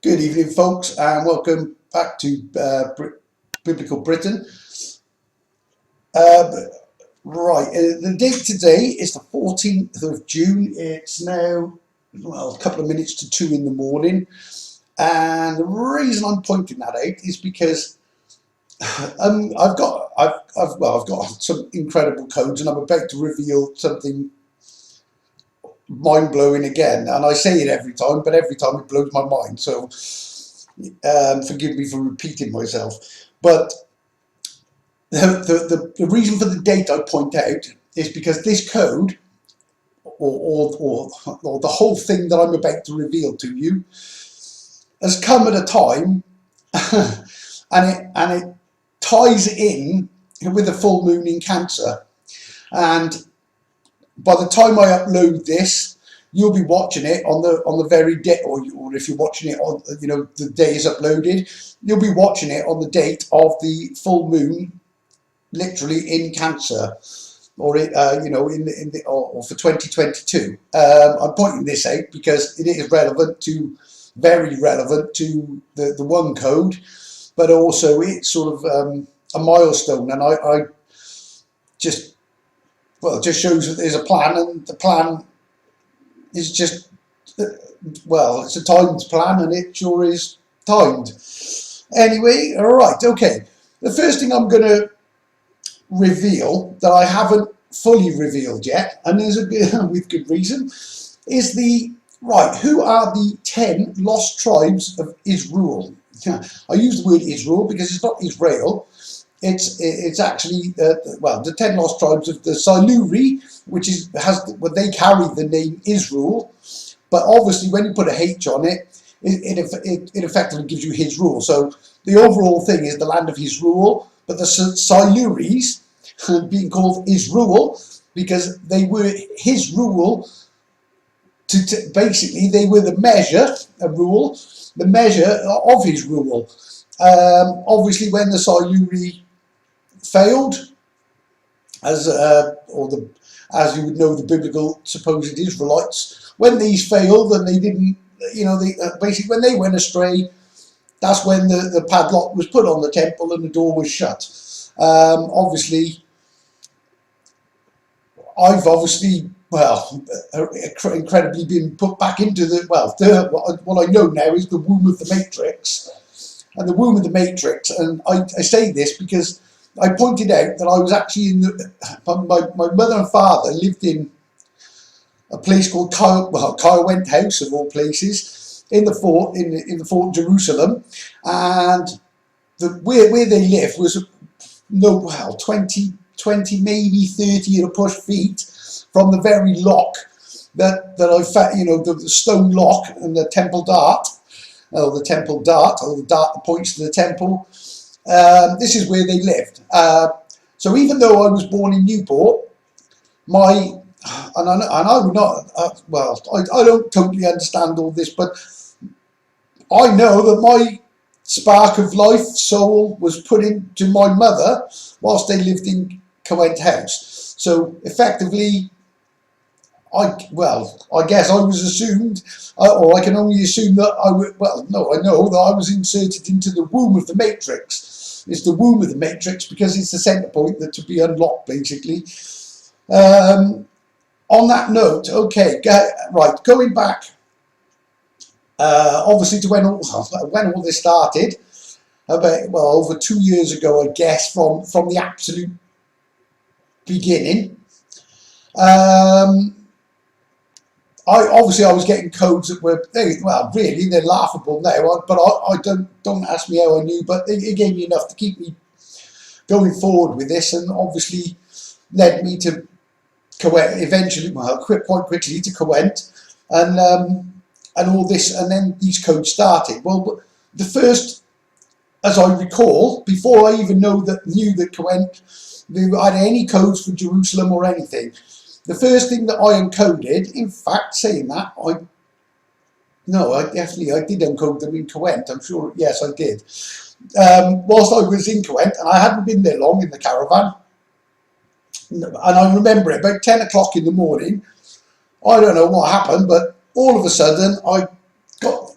Good evening, folks, and welcome back to Biblical Britain. The date today is the 14th of June. It's now, a couple of minutes to 2 in the morning. And the reason I'm pointing that out is because I've got some incredible codes, and I'm about to reveal something mind-blowing again. And I say it every time, but every time it blows my mind. So forgive me for repeating myself. But the reason for the date I point out is because this code, or the whole thing that I'm about to reveal to you, has come at a time, and it ties in with the full moon in Cancer. And by the time I upload this, you'll be watching it on the very day, or if you're watching it on, the day is uploaded, you'll be watching it on the date of the full moon, literally in Cancer, or or for 2022. I'm pointing this out because it is very relevant to the one code, but also it's sort of a milestone, and I just shows that there's a plan, and the plan is just, it's a timed plan, and it sure is timed. Anyway, all right, okay. The first thing I'm going to reveal that I haven't fully revealed yet, and there's with good reason, is who are the 10 lost tribes of Israel? I use the word Israel because it's not Israel. It's actually the 10 lost tribes of the Siluri, which they carry the name Israel, but obviously when you put a H on it, it effectively gives you his rule. So the overall thing is the land of his rule, but the Siluris being called Israel because they were his rule. Basically, they were the measure of his rule. Obviously, when the Siluri failed, as you would know, the biblical supposed Israelites, when these failed and they didn't, basically when they went astray, that's when the padlock was put on the temple and the door was shut. Obviously, I've incredibly been put back into what I know now is the womb of the Matrix. And the womb of the Matrix, and I say this because I pointed out that I was actually my mother and father lived in a place called Caerwent House, of all places, in the fort, in the fort Jerusalem, and where they lived was 20 maybe 30 at a push feet from the very lock that I found, the stone lock and the temple dart, or the dart that points to the temple. This is where they lived. So even though I was born in Newport, I would not, I don't totally understand all this, but I know that my spark of life, soul, was put into my mother whilst they lived in Caerwent House. So effectively, I guess I was assumed, or I can only assume that I know that I was inserted into the womb of the Matrix. It's the womb of the Matrix because it's the centre point that to be unlocked, basically. On that note, okay, going back, obviously to when all this started, about over 2 years ago, I guess, from the absolute beginning. I was getting codes that were really they're laughable now, but I don't ask me how I knew, but it gave me enough to keep me going forward with this, and obviously led me to Caerwent eventually. Quite quickly to Caerwent, and all this, and then these codes started. Well, the first, as I recall, before I even knew that Caerwent had any codes for Jerusalem or anything. The first thing that I encoded, in fact, saying that, I did encode them in Caerwent. I'm sure, yes, I did. Whilst I was in Caerwent, and I hadn't been there long in the caravan, and I remember it about 10 o'clock in the morning. I don't know what happened, but all of a sudden I got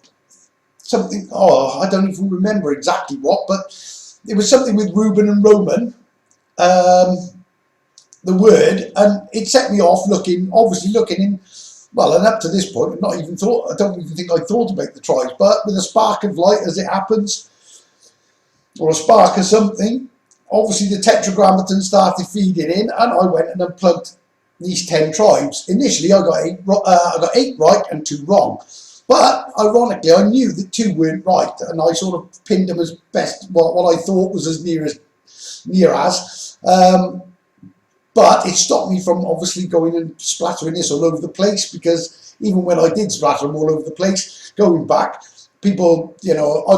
something, oh, I don't even remember exactly what, but it was something with Reuben and Roman, the word, and it set me off obviously looking in, well, and up to this point, I've not even thought, I don't even think I thought about the tribes, but with a spark of light as it happens, or a spark of something, obviously the tetragrammaton started feeding in, and I went and unplugged these 10 tribes. Initially, I got 8 right and 2 wrong. But ironically, I knew that 2 weren't right, and I sort of pinned them as best, what I thought was as near as. But it stopped me from obviously going and splattering this all over the place, because even when I did splatter them all over the place, going back, people, you know, I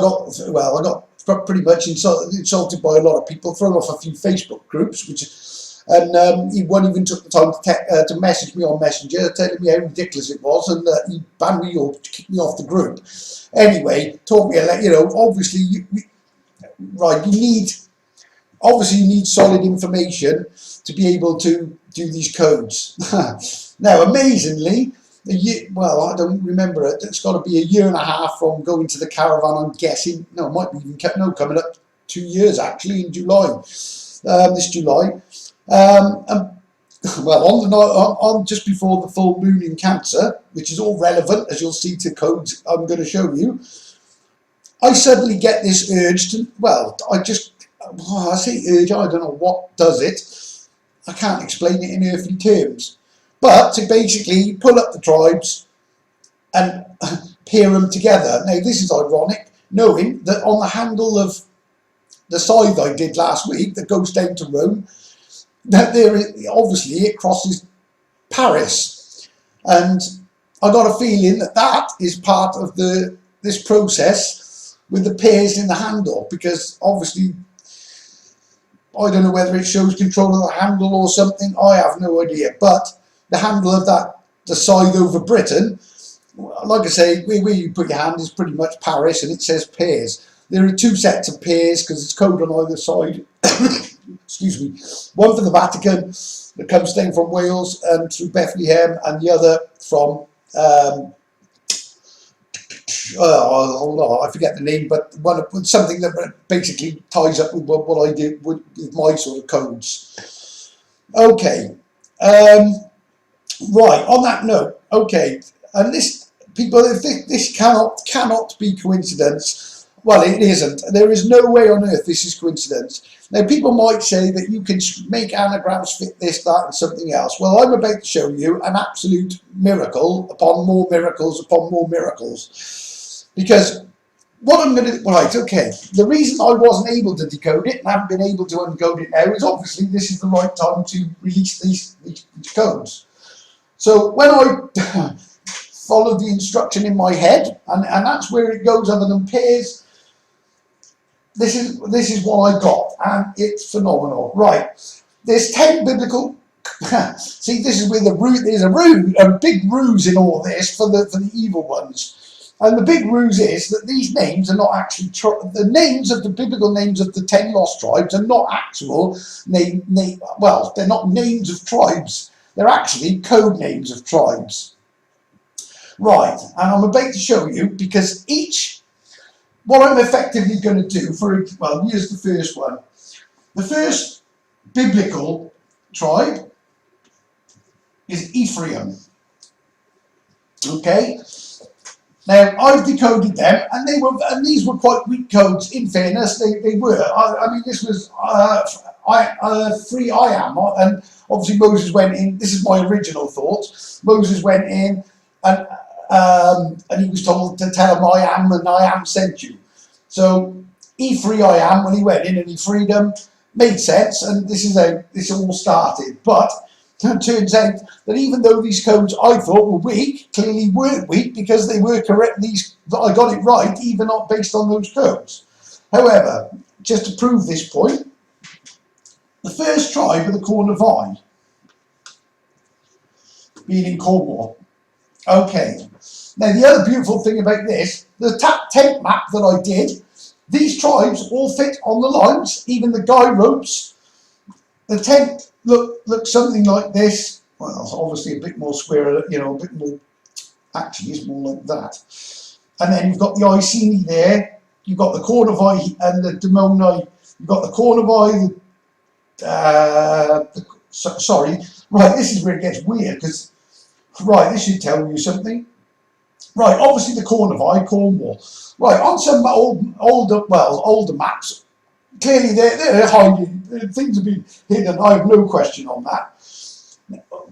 got pretty much insulted by a lot of people, thrown off a few Facebook groups, and one even took the time to message me on Messenger, telling me how ridiculous it was, and he banned me or kicked me off the group. Anyway, taught me, you know, obviously, you need solid information to be able to do these codes. Now, amazingly, I don't remember it. It's got to be a year and a half from going to the caravan, I'm guessing. No, it might be even coming up 2 years actually in July, this July. On just before the full moon in Cancer, which is all relevant, as you'll see, to codes I'm going to show you, I suddenly get this urge to, I say urge, I don't know what does it. I can't explain it in earthly terms. But to basically pull up the tribes and pair them together. Now, this is ironic, knowing that on the handle of the scythe I did last week that goes down to Rome, that obviously it crosses Paris. And I got a feeling that is part of this process with the pairs in the handle, because obviously I don't know whether it shows control of the handle or something, I have no idea, but the handle of the scythe over Britain, like I say, where you put your hand is pretty much Paris, and it says pairs. There are 2 sets of pairs because it's code on either side. Excuse me. One for the Vatican that comes down from Wales and through Bethlehem, and the other from I forget the name, but something that basically ties up with what I did with my sort of codes. Okay, right. On that note, okay, and this people, if this cannot be coincidence. Well, it isn't. There is no way on earth this is coincidence. Now, people might say that you can make anagrams fit this, that, and something else. Well, I'm about to show you an absolute miracle upon more miracles upon more miracles. Because what I'm going to... Right, okay. The reason I wasn't able to decode it and haven't been able to uncode it now is obviously this is the right time to release these codes. So when I followed the instruction in my head, and that's where it goes other than pairs, this is what I got, and it's phenomenal. Right, there's 10 biblical. See, this is where there's a big ruse in all this for the evil ones, and the big ruse is that these names are not actually the names of the biblical names of the 10 lost tribes are not actual well, they're not names of tribes. They're actually code names of tribes. Right, and I'm about to show you, because what I'm effectively going to do here's the first one. The first biblical tribe is Ephraim. Okay. Now I've decoded them, and these were quite weak codes. In fairness, they were. I mean, this was free I am, and obviously Moses went in. This is my original thought. Moses went in, and he was told to tell him I am, and I am sent you. So free I am, when he went in and he freed them, made sense, and this is how this all started. But it turns out that even though these codes I thought were weak, clearly weren't weak, because they were correct. I got it right, even not based on those codes. However, just to prove this point, the first tribe of the Cornavai, being in Cornwall. Okay. Now, the other beautiful thing about this, the tent map that I did, these tribes all fit on the lines, even the guy ropes. The tent looks something like this. Well, obviously a bit more square, you know, a bit more, actually it's more like that. and then you've got the Iceni there, you've got the Cornavai and the Demoni, you've got the Cornavai, sorry, right, this is where it gets weird, because, right, this should tell you something. Right, obviously the Cornavai, Cornwall. Right, on some older maps, clearly they're hiding, things have been hidden, I have no question on that.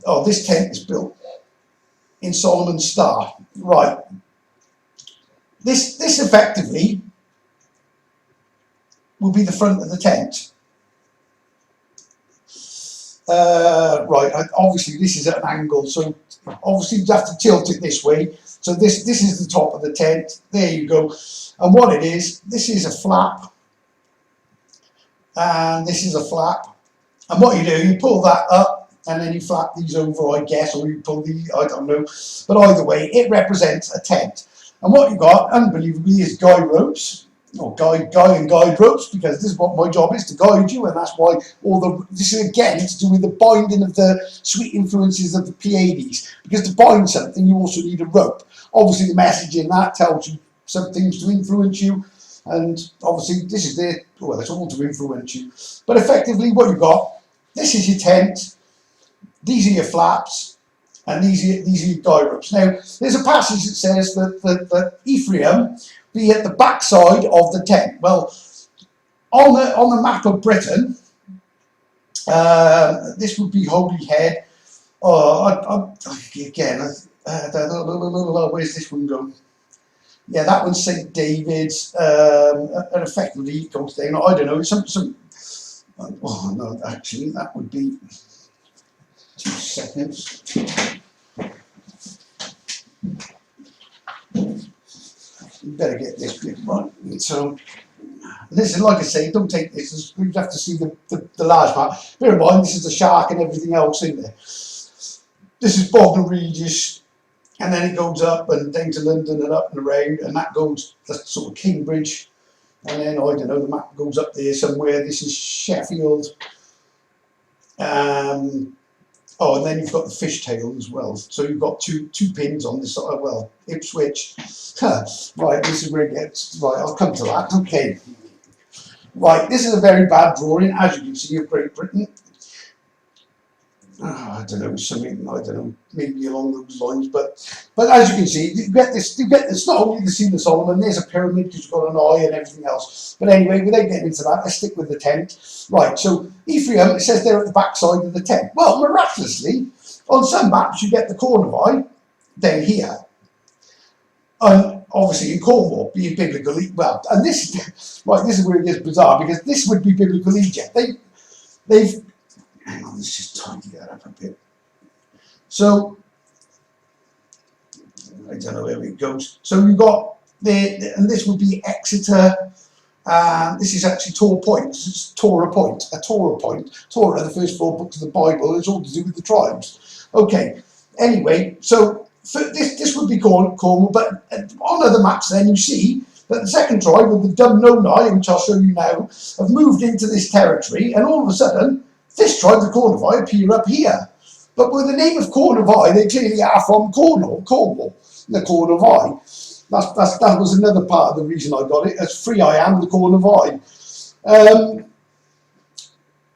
Oh, this tent is built in Solomon's Star. Right, this effectively will be the front of the tent. Right, obviously this is at an angle, so obviously you have to tilt it this way. So this is the top of the tent. There you go. And what it is, this is a flap, and this is a flap. And what you do, you pull that up, and then you flap these over, I guess, or you pull these, I don't know. But either way, it represents a tent. And what you've got, unbelievably, is guy ropes, or guide ropes, because this is what my job is, to guide you, and that's why this is again to do with the binding of the sweet influences of the Pleiades, because to bind something you also need a rope. Obviously the message in that tells you some things to influence you, and obviously this is there, well, it's all to influence you. But effectively what you've got, this is your tent, these are your flaps, and these are your guy ropes. Now there's a passage that says that Ephraim be at the backside of the tent. Well, on the map of Britain, this would be Holy Head. Again, where's this one go? Yeah, that one's St. David's, and effectively it goes down. I don't know, oh no, actually that would be 2 seconds. You better get this bit right. So this is, like I say, don't take this, you have to see the large map. Bear in mind, this is the shark and everything else in there. This is Bognor Regis, and then it goes up and down to London and up and around, and that goes, that's sort of Cambridge, and then, I don't know, the map goes up there somewhere. This is Sheffield. Oh, and then you've got the fishtail as well. So you've got two pins on this side. Well, Ipswich. Right, this is where it gets. Right, I'll come to that. Okay. Right, this is a very bad drawing, as you can see, of Great Britain. I don't know, something, I don't know, maybe along those lines, but as you can see, you get this, it's not only the Seal of Solomon, there's a pyramid because you've got an eye and everything else. But anyway, without getting into that, let's stick with the tent. Right, so Ephraim, it says they're at the back side of the tent. Well, miraculously, on some maps you get the Cornavai down here. And obviously in Cornwall, being biblical, well, and this, right, this is where it gets bizarre, because this would be biblical Egypt. They've hang on, let's just tidy that up a bit. So, I don't know where it goes. So we've got and this would be Exeter, this is actually Torah Point, this is Torah Point, a Torah Point. Torah, the first 4 books of the Bible, it's all to do with the tribes. Okay, anyway, so this would be Cornwall, but on other maps then you see that the second tribe, with the Dumnoni, which I'll show you now, have moved into this territory, and all of a sudden, this tribe, the Cornavai, appear up here. But with the name of Cornavai, they clearly are from Cornwall, the Cornavai. That was another part of the reason I got it, as free I am, the Cornavai.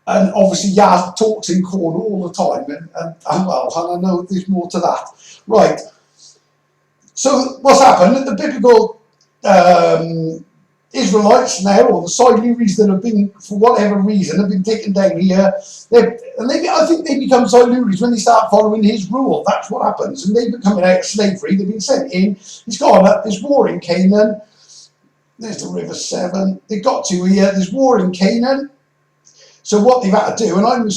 And obviously Yaz talks in Cornwall all the time, and I know there's more to that. Right, so what's happened, the biblical Israelites now, or the Silures that have been, for whatever reason, have been taken down here, I think they become Silures when they start following his rule. That's what happens, and they've been coming out of slavery, they've been sent in, it's gone up, there's war in Canaan, there's the River Severn, they got to here, there's war in Canaan. So what they've had to do, and I don't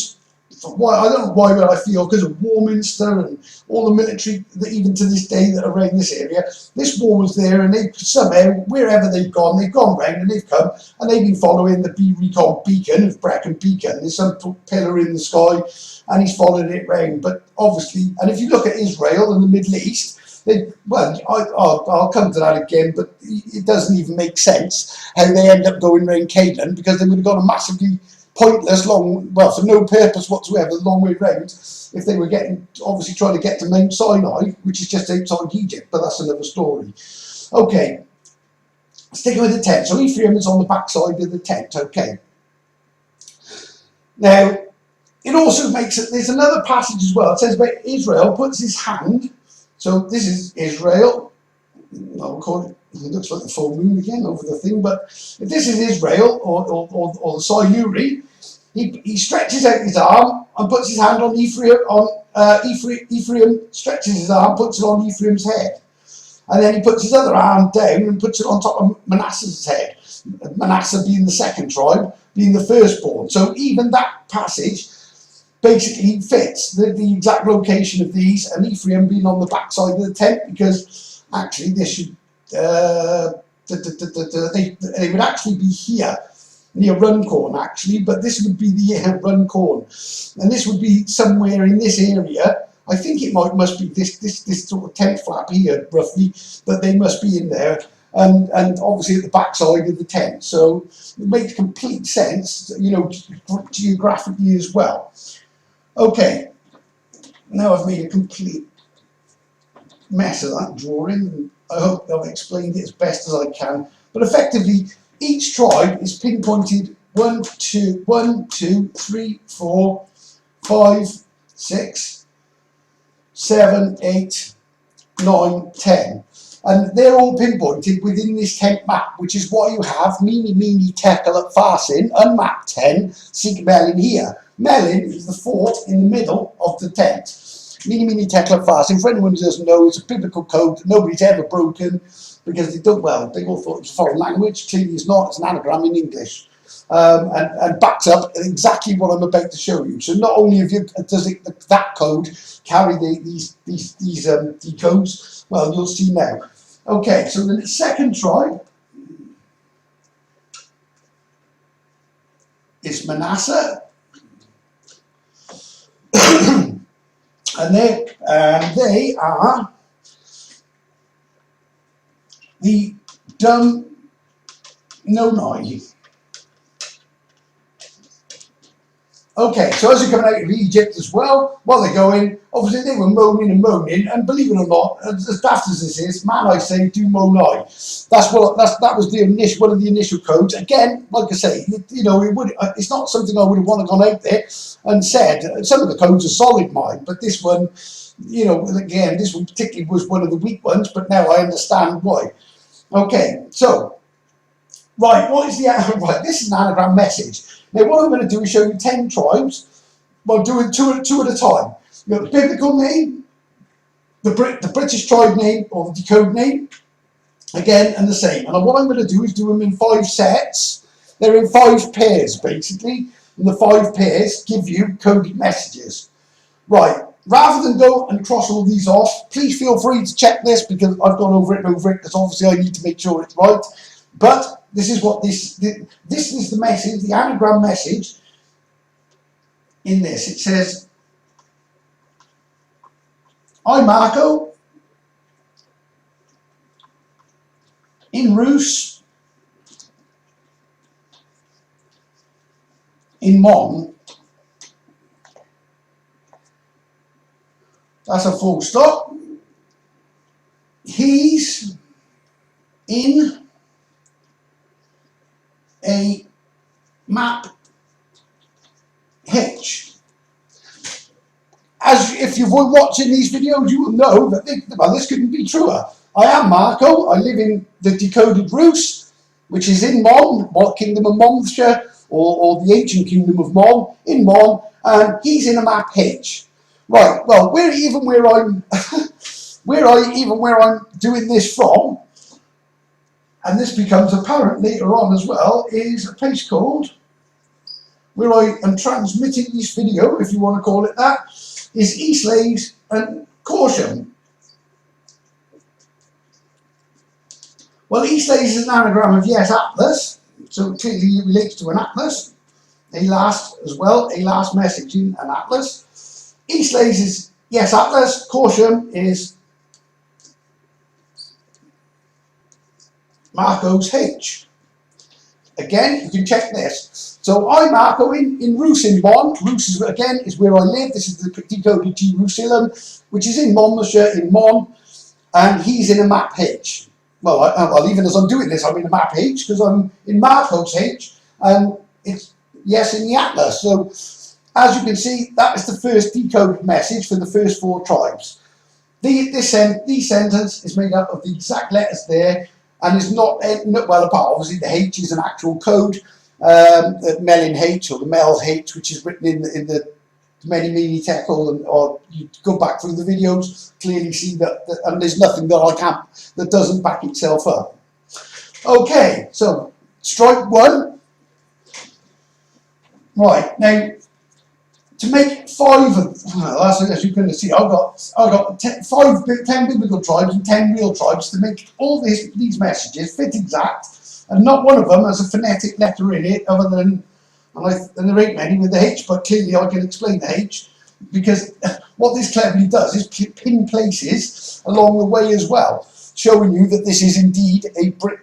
know why, but I feel because of Warminster and all the military that even to this day that are around this area, this war was there, and they somehow, wherever they've gone round and they've come, and they've been following the recon beacon of Brecon Beacon. There's some pillar in the sky, and he's followed it round. But obviously, and if you look at Israel and the Middle East, I'll come to that again, but it doesn't even make sense how they end up going round Canaan, because they would have got a massively pointless for no purpose whatsoever, long way round, if they were obviously trying to get to Mount Sinai, which is just outside Egypt, but that's another story. Okay, sticking with the tent. So Ephraim is on the back side of the tent. Okay. Now, it also makes it, there's another passage as well. It says about Israel puts his hand, so this is Israel, I'll call it, it looks like the full moon again over the thing, but if this is Israel or the Sayuri, he stretches out his arm and puts his hand on Ephraim, Ephraim stretches his arm, puts it on Ephraim's head. And then he puts his other arm down and puts it on top of Manasseh's head. Manasseh being the second tribe, being the firstborn. So even that passage basically fits the exact location of these, and Ephraim being on the back side of the tent, because actually this should, they would actually be here near Runcorn actually, but this would be the Runcorn, and this would be somewhere in this area. I think it must be this sort of tent flap here roughly, that they must be in there, and obviously at the back side of the tent. So it makes complete sense, you know, geographically as well. Okay, now I've made a complete mess of that drawing. I hope I've explained it as best as I can. But effectively, each tribe is pinpointed 1, 2, 3, 4, 5, 6, 7, 8, 9, 10. And they're all pinpointed within this tent map, which is what you have, Meeny Tekel at Farsin, unmapped 10, Sig Melin here. Melin is the fort in the middle of the tent. Meeny Tekel at Farsin, for anyone who doesn't know, it's a biblical code that nobody's ever broken, because they don't, well, they all thought it was a foreign language. Clearly it's not, it's an anagram in English. And backs up exactly what I'm about to show you. So not only does that code carry these decodes, well, you'll see now. Okay, so the second tribe is Manasseh, and they are the Dumnonai. Okay, so as they're coming out of Egypt as well, while they're going, obviously they were moaning and moaning, and believe it or not, as daft as this is, man, I say, do moan I. That was the one of the initial codes. Again, like I say, you know, it's not something I would have wanted gone out there and said. Some of the codes are solid, mine, but this one, you know, again, this one particularly was one of the weak ones, but now I understand why. Okay, so, right, what is the, right, this is an anagram message. Now what I'm going to do is show you 10 tribes, by doing two at a time. You've got the biblical name, the British tribe name, or the decode name, again, and the same. And what I'm going to do is do them in 5 sets. They're in 5 pairs, basically, and the 5 pairs give you coded messages. Right, rather than go and cross all these off, please feel free to check this, because I've gone over it and over it, because obviously I need to make sure it's right. But this is what this is the message, the anagram message in this. It says, I, Marco, in Rus, in Mon, that's a full stop, he's in a map hitch. As if you've been watching these videos, you will know that this couldn't be truer. I am Marco. I live in the decoded Rus, which is in Mon, what Kingdom of Monmouthshire, or the ancient Kingdom of Mon, in Mon, and he's in a map hitch. Right. Well, where I'm doing this from, and this becomes apparent later on as well, is a place called, where I am transmitting this video, if you want to call it that, is Eastleigh and Corsham. Well, Eastleigh is an anagram of Yes Atlas, so clearly it relates to an atlas. A last as well, a last message in an atlas. Eastleigh is Yes Atlas, Corsham is Marco's H. Again, you can check this. So I'm Marco in Rus in Mon. Rus is, again, is where I live. This is the decoded Jerusalem, which is in Monmouthshire in Mon, and he's in a map H. well, even as I'm doing this, I'm in the map H because I'm in Marcos H, and it's yes in the atlas. So as you can see, that is the first decoded message for the first 4 tribes. This sentence is made up of the exact letters there, and is not well apart. Obviously, the H is an actual code, the Melin H or the Mel H, which is written in the many tekel, or you go back through the videos, clearly see that, and there's nothing that doesn't back itself up. Okay, so stripe 1. Right, now to make 5 as you can see, I've got 10 biblical tribes and 10 real tribes to make all these messages fit exact, and not one of them has a phonetic letter in it other than, and there ain't many with the H, but clearly I can explain the H, because what this cleverly does is pin places along the way as well, showing you that this is indeed a Welsh,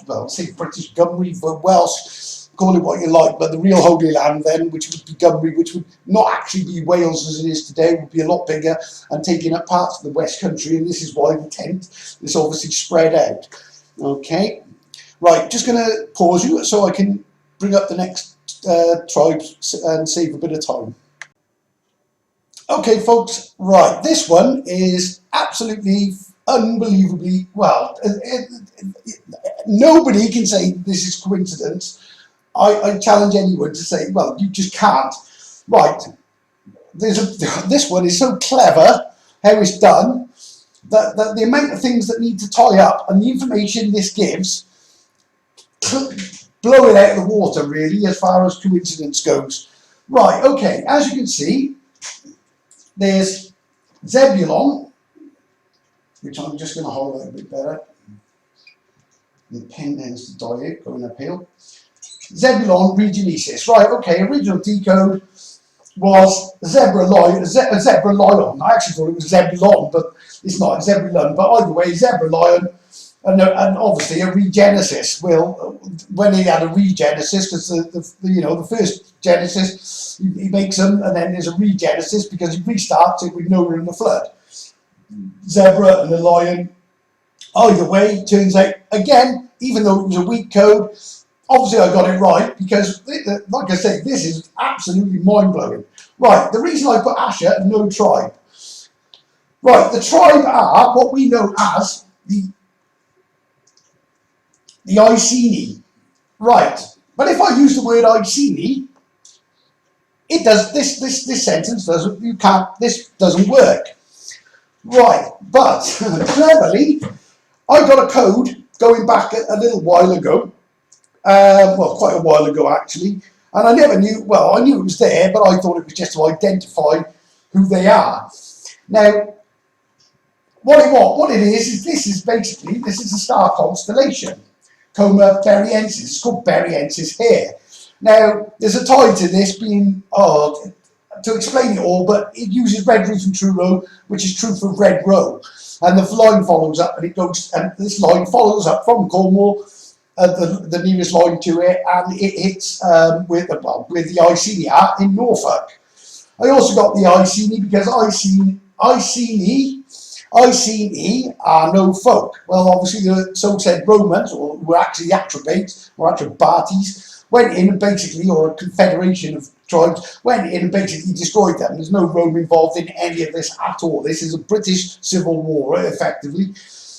well, say British Gymru, for Welsh, call it what you like, but the real Holy Land then, which would be Gymru, which would not actually be Wales as it is today, would be a lot bigger and taking up parts of the West Country, and this is why the tent is obviously spread out. Okay, right, just going to pause you so I can bring up the next tribes and save a bit of time. Okay, folks, right, this one is absolutely unbelievably, well, nobody can say this is coincidence. I challenge anyone to say, well, you just can't. Right, this one is so clever how it's done that the amount of things that need to tie up and the information this gives, blow it out of the water really as far as coincidence goes. Right, okay, as you can see, there's Zebulon, which I'm just going to hold out a bit better. The pen tends to die out going uphill. Zebulon regionesis. Right, okay, original decode was zebra lion. I actually thought it was Zebulon, but it's not Zebulon. But either way, zebra lion, and obviously a regenesis. Well, when he had a regenesis, because the first Genesis, he makes them, and then there's a regenesis because he restarts it with Noah in the flood. Zebra and the lion. Either way, turns out again, even though it was a weak code, obviously I got it right because, like I say, this is absolutely mind-blowing. Right, the reason I put Asher and no tribe. Right, the tribe are what we know as the Iceni. Right, but if I use the word Iceni, it does this sentence doesn't, this doesn't work. Right, but cleverly, I got a code going back a little while ago. Well, quite a while ago actually, and I never knew, well, I knew it was there, but I thought it was just to identify who they are. Now, what it is this is basically, this is a star constellation, Coma Berriensis. It's called Berriensis here. Now, there's a tie to this being, to explain it all, but it uses red roof and true row, which is true for red row, and the line follows up, and it goes, and this line follows up from Cornwall, the nearest line to it, and it hits with the Iceni in Norfolk. I also got the Iceni because Iceni are no folk. Well, obviously the so-said Romans, or who were actually Atrobates or Atrobates, went in and basically, or a confederation of tribes, went in and basically destroyed them. There's no Rome involved in any of this at all. This is a British civil war, effectively.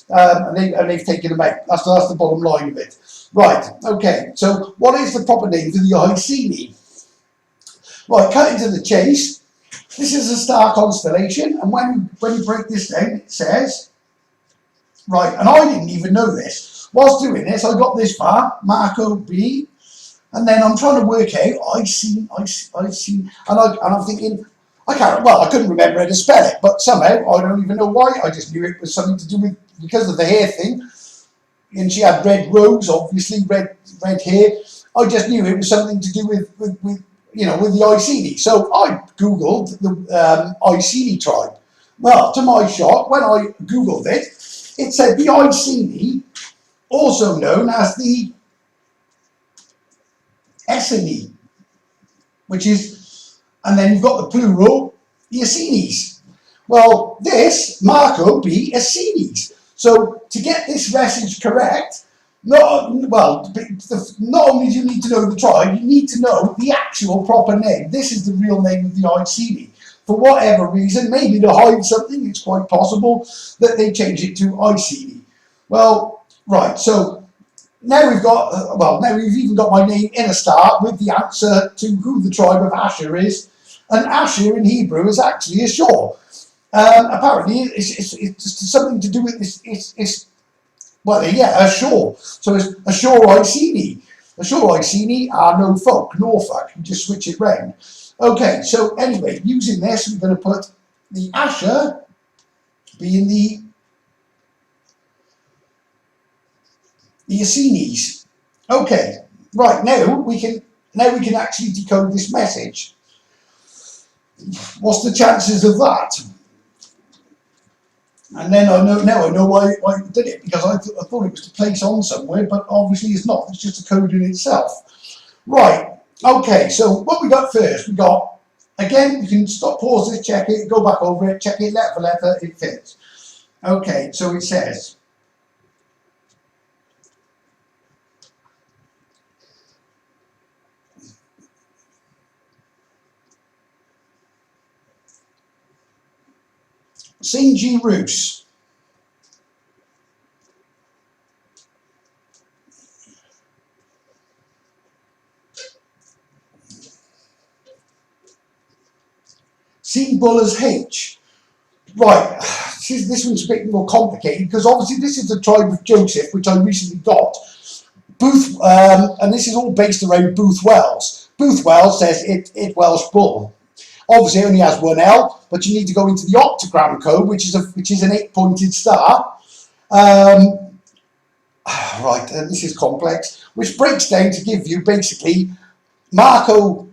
And they've taken them out. That's the bottom line of it. Right, okay, so what is the proper name for the Iceni? Right, cutting to the chase, this is a star constellation, and when you break this down, it says, right, and I didn't even know this. Whilst doing this, I got this far, Marco B, and then I'm trying to work out, Iceni, and I'm thinking, I couldn't remember how to spell it, but somehow, I don't even know why, I just knew it was something to do with, because of the hair thing, and she had red rose, obviously, red hair. I just knew it was something to do with the Iceni. So I Googled the Iceni tribe. Well, to my shock, when I Googled it, it said the Iceni, also known as the Esseni, which is, and then you've got the plural, the Essenes. Well, this, Marco B. Essenes. So to get this message correct, not only do you need to know the tribe, you need to know the actual proper name. This is the real name of the Iceni. For whatever reason, maybe to hide something, it's quite possible that they change it to Iceni. Well, right, so now we've got, now we've even got my name in a star with the answer to who the tribe of Asher is. And Asher in Hebrew is actually Ashur. Apparently, it's something to do with Ashur. So it's Ashur Iceni. Ashur Iceni are no folk, Norfolk. You just switch it round. Okay, so anyway, using this, we're going to put the Asher being the Iceni's. Okay, right, now we can actually decode this message. What's the chances of that? And then I know why I did it, because I thought it was to place on somewhere, but obviously it's not. It's just a code in itself. Right. Okay. So what we got first? We got, again, you can stop, pause this, check it, go back over it, check it letter for letter, it fits. Okay. So it says, Sinji Roos. C Buller's H. Right, this one's a bit more complicated, because obviously this is the tribe of Joseph, which I recently got. Booth, and this is all based around Booth Wells. Booth Wells says it Welsh Bull. Obviously, it only has one L, but you need to go into the octagram code, which is an 8-pointed star. Right, and this is complex, which breaks down to give you basically Marco,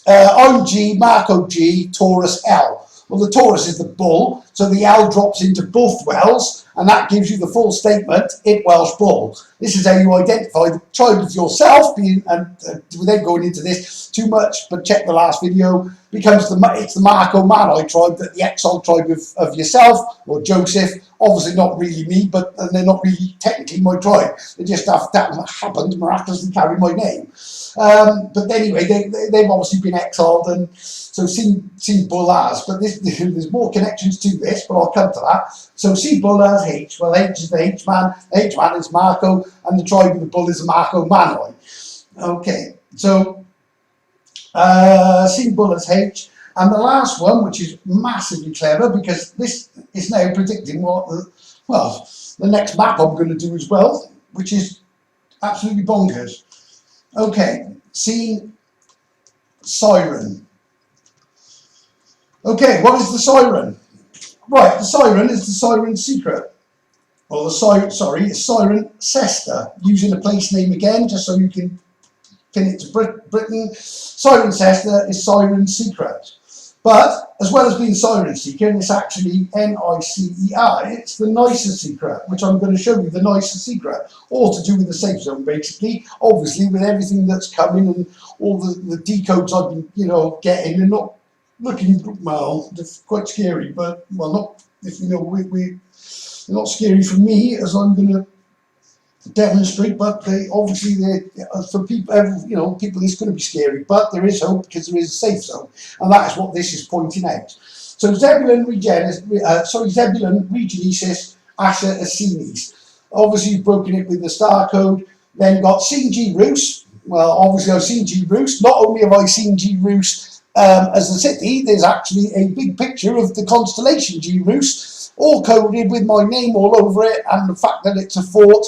I'm G, Marco G, Taurus L. Well, the Taurus is the bull, so the L drops into both wells, and that gives you the full statement, it Welsh Bull. This is how you identify the tribe of yourself, without going into this too much, but check the last video, it's the Marco Manai tribe, that the exiled tribe of yourself, or Joseph, obviously not really me, but they're not really technically my tribe. They just that happened to miraculously carry my name. But anyway, they've obviously been exiled, and so seen Bull has, but there's more connections to this, but I'll come to that. So see Bull has H. Well, H is the H-man, H-man is Marco, and the tribe of the Bull is the Marco Manoi. Okay, so see Bull as H. And the last one, which is massively clever, because this is now predicting what the next map I'm going to do as well, which is absolutely bonkers. Okay, see Siren. Okay, what is the Siren? Right, the Siren is the Siren Secret. Or it's Siren Cester, using a place name again, just so you can pin it to Britain. Siren Cester is Siren Secret. But, as well as being Siren Seeker, it's actually Nicer. It's the nicer secret, which I'm going to show you, the nicer secret. All to do with the safe zone, basically. Obviously, with everything that's coming and all the decodes I've been, getting, they're not looking, well, they're quite scary, but, well, not, if you know, they're not scary for me, as I'm going to demonstrate, but obviously for people, people, it's going to be scary, but there is hope, because there is a safe zone, and that is what this is pointing out. So Zebulun Regionesis, Asher Asinis. Obviously you've broken it with the star code. Then you've got Sinji Roos. Well, obviously I've seen G Roos. Not only have I seen G Roos as a city, there's actually a big picture of the constellation G Roos, all coded with my name all over it, and the fact that it's a fort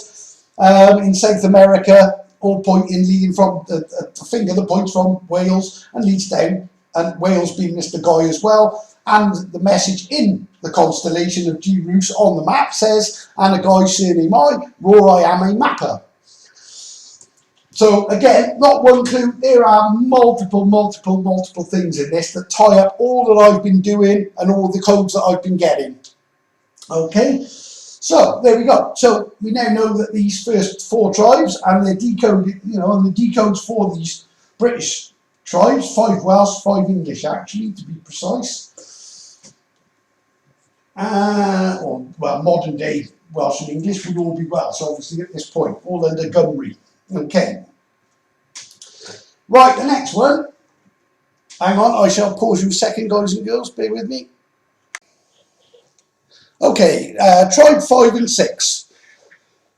in South America, all leading from a finger that points from Wales and leads down, and Wales being Mr. Guy as well. And the message in the constellation of G Roos on the map says, and a guy's surname I am a mapper. So again, not one clue, there are multiple things in this that tie up all that I've been doing and all the codes that I've been getting. Okay, so there we go. So we now know that these first 4 tribes and their decoded, and the decodes for these British tribes, 5 Welsh, 5 English actually, to be precise. Or well, modern day Welsh and English would all be Welsh, obviously, at this point, all under Gymru. Okay. Right, the next one. Hang on, I shall pause you a second, guys and girls, bear with me. Okay, tribe 5 and 6.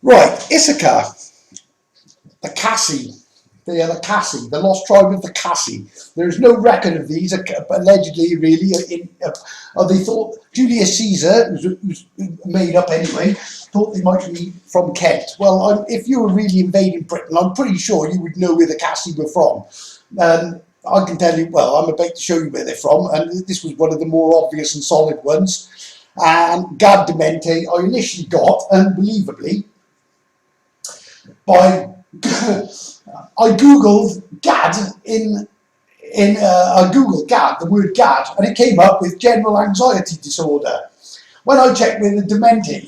Right, Issachar, the Cassi. They are the Cassi, the lost tribe of the Cassi. There is no record of these, allegedly, really. They thought Julius Caesar, who's made up anyway, thought they might be from Kent. Well, if you were really invading Britain, I'm pretty sure you would know where the Cassi were from. I can tell you, well, I'm about to show you where they're from, and this was one of the more obvious and solid ones. And Gad Demente, I initially got, unbelievably, by I googled Gad I googled Gad, the word Gad, and it came up with general anxiety disorder. When I checked with dementia,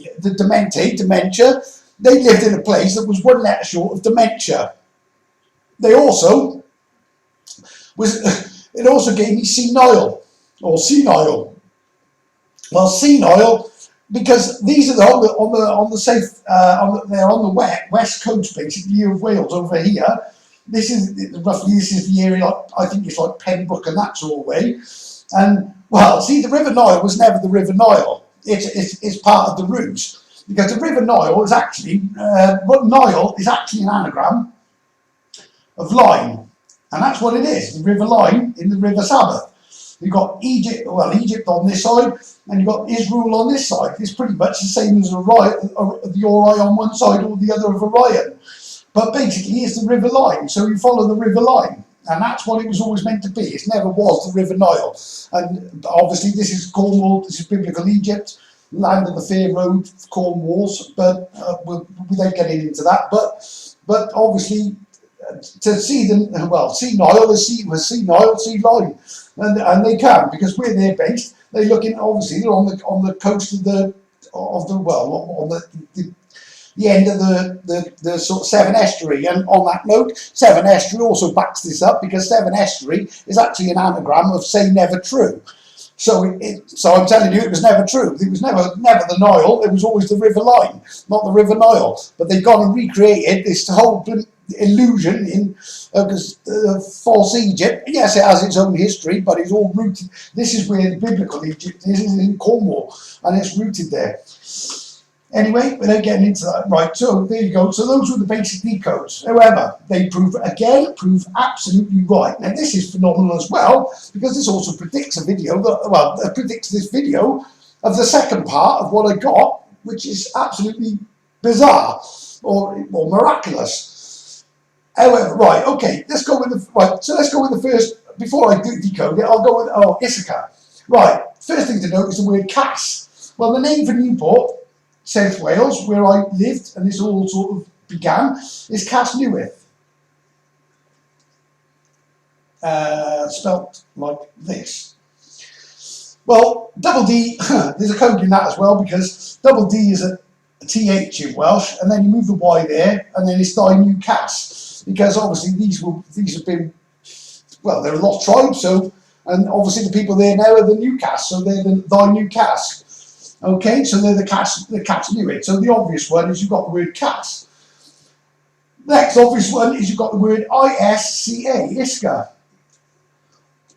they lived in a place that was one letter short of dementia. They also it also gave me senile or senile. Well, senile, because these are they're on the west coast basically of Wales over here. This is the area, I think it's like Pembroke and that sort of way. And well, see, the River Nile was never the River Nile. It's part of the route, because the River Nile is actually Nile is actually an anagram of line, and that's what it is. The River Line in the River Sabbath. You've got Egypt on this side, and you've got Israel on this side. It's pretty much the same as the Ori on one side or the other of Orion. But basically, it's the River Line, so you follow the River Line. And that's what it was always meant to be. It never was the River Nile. And obviously, this is Cornwall, this is biblical Egypt, land of the fair road, Cornwalls, but without getting into that. But obviously, to see them, well, see Nile, see Nile, see Line. And they can, because where they're based, they're looking, obviously, they're on the coast of the end of the sort of Severn Estuary. And on that note, Severn Estuary also backs this up, because Severn Estuary is actually an anagram of say never true. So I'm telling you, it was never true. It was never the Nile. It was always the River Line, not the River Nile. But they've gone and recreated this whole illusion in false Egypt. Yes, it has its own history, but it's all rooted. This is where the biblical Egypt is in Cornwall, and it's rooted there. Anyway, without getting into that, right, so there you go. So those were the basic decodes. However, they prove absolutely right. Now, this is phenomenal as well, because this also predicts a video, predicts this video of the second part of what I got, which is absolutely bizarre or miraculous. However, right, okay, let's go with the first, before I do decode it, I'll go with, Issachar. Right, first thing to note is the word Cass. Well, the name for Newport, South Wales, where I lived, and this all sort of began, is Cas Newydd. Spelt like this. Well, double D, there's a code in that as well, because double D is a TH in Welsh, and then you move the Y there, and then it's Thy New Cas, because obviously these have been, well, they're a lost tribe, so, and obviously the people there now are the New Cas, so they're the Thy New Cas. Okay, so they're the Cas Newydd. So the obvious one is you've got the word Cas. Next obvious one is you've got the word ISCA, Isca.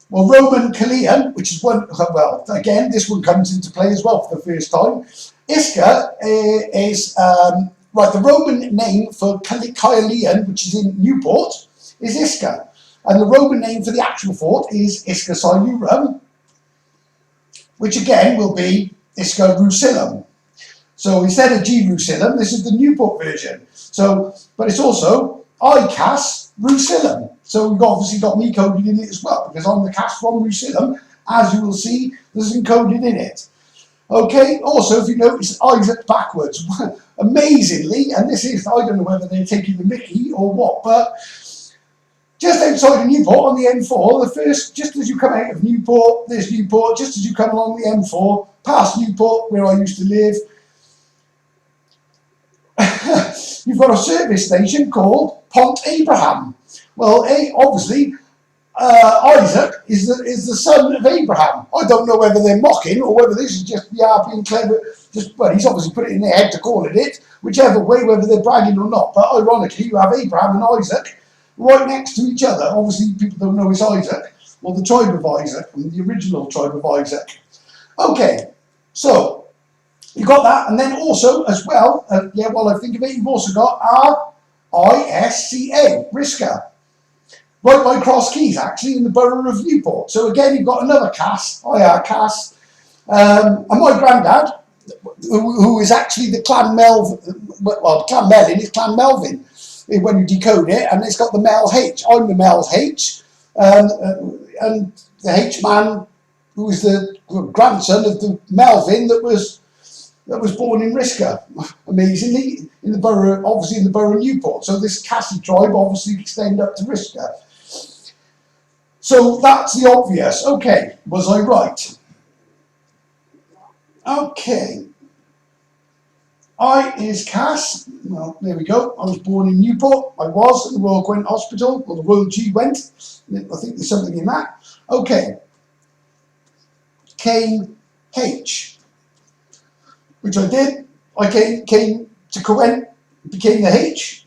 Well, Roman Chilean, which is one, well, again, this one comes into play as well for the first time. Isca is, right, the Roman name for Chilean, which is in Newport, is Isca. And the Roman name for the actual fort is Isca Silurum, which again will be Isca Rusillum. So instead of Jerusalem, this is the Newport version. So, but it's also ICAS Rusillum. So we've obviously got me coded in it as well, because I'm the Cas from Rusillum. As you will see, this is encoded in it. Okay, also if you notice Isaac backwards, amazingly, and this is, I don't know whether they're taking the mickey or what, but just outside of Newport on the M4, the first, just as you come out of Newport, there's Newport, just as you come along the M4, past Newport, where I used to live, you've got a service station called Pont Abraham. Well, obviously, Isaac is the son of Abraham. I don't know whether they're mocking or whether this is just being clever, just, well, he's obviously put it in their head to call it, whichever way, whether they're bragging or not. But ironically, you have Abraham and Isaac right next to each other. Obviously, people don't know it's Isaac, or the tribe of Isaac, and the original tribe of Isaac. Okay, so you got that, and then also as well, yeah, while I think of it, you've also got R-I-S-C-A, Risca, right by Cross Keys, actually, in the borough of Newport. So again, you've got another Cass, I.R. Cass, and my granddad, who is actually the Clan Melvin, well, Clan Melvin is Clan Melvin, when you decode it, and it's got the Mel H. I'm the Mel H, and the H man, who is the grandson of the Melvin that was born in Risca, amazingly, in the borough, obviously in the borough of Newport. So this Cassie tribe obviously extend up to Risca. So that's the obvious. Okay, was I right? Okay. I is Cass. Well, there we go. I was born in Newport. I was at the Royal Gwent Hospital, or the Royal G Went. I think there's something in that. Okay. Came H, which I did. I came to Gwent, became the H.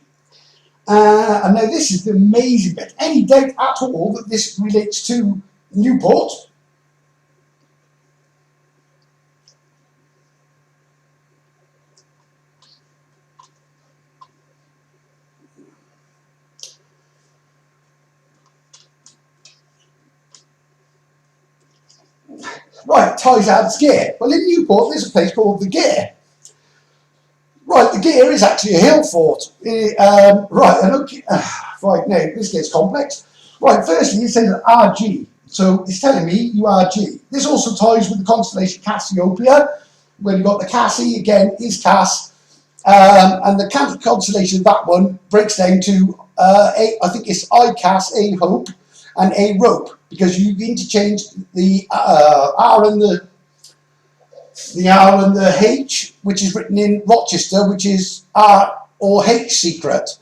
And now this is the amazing bit. Any doubt at all that this relates to Newport? Right, Tysad's Gear. Well, in Newport, there's a place called the Gear. Right, the Gear is actually a hill fort. Right, and okay, right, now this gets complex. Right, firstly, it says RG. So it's telling me you RG. This also ties with the constellation Cassiopeia, where you've got the Cassie, again, is Cass. And the constellation of that one breaks down to, I think it's I Cass, A Hope, and A Rope, because you interchange the R and the R and the H, which is written in Rochester, which is R or H secret.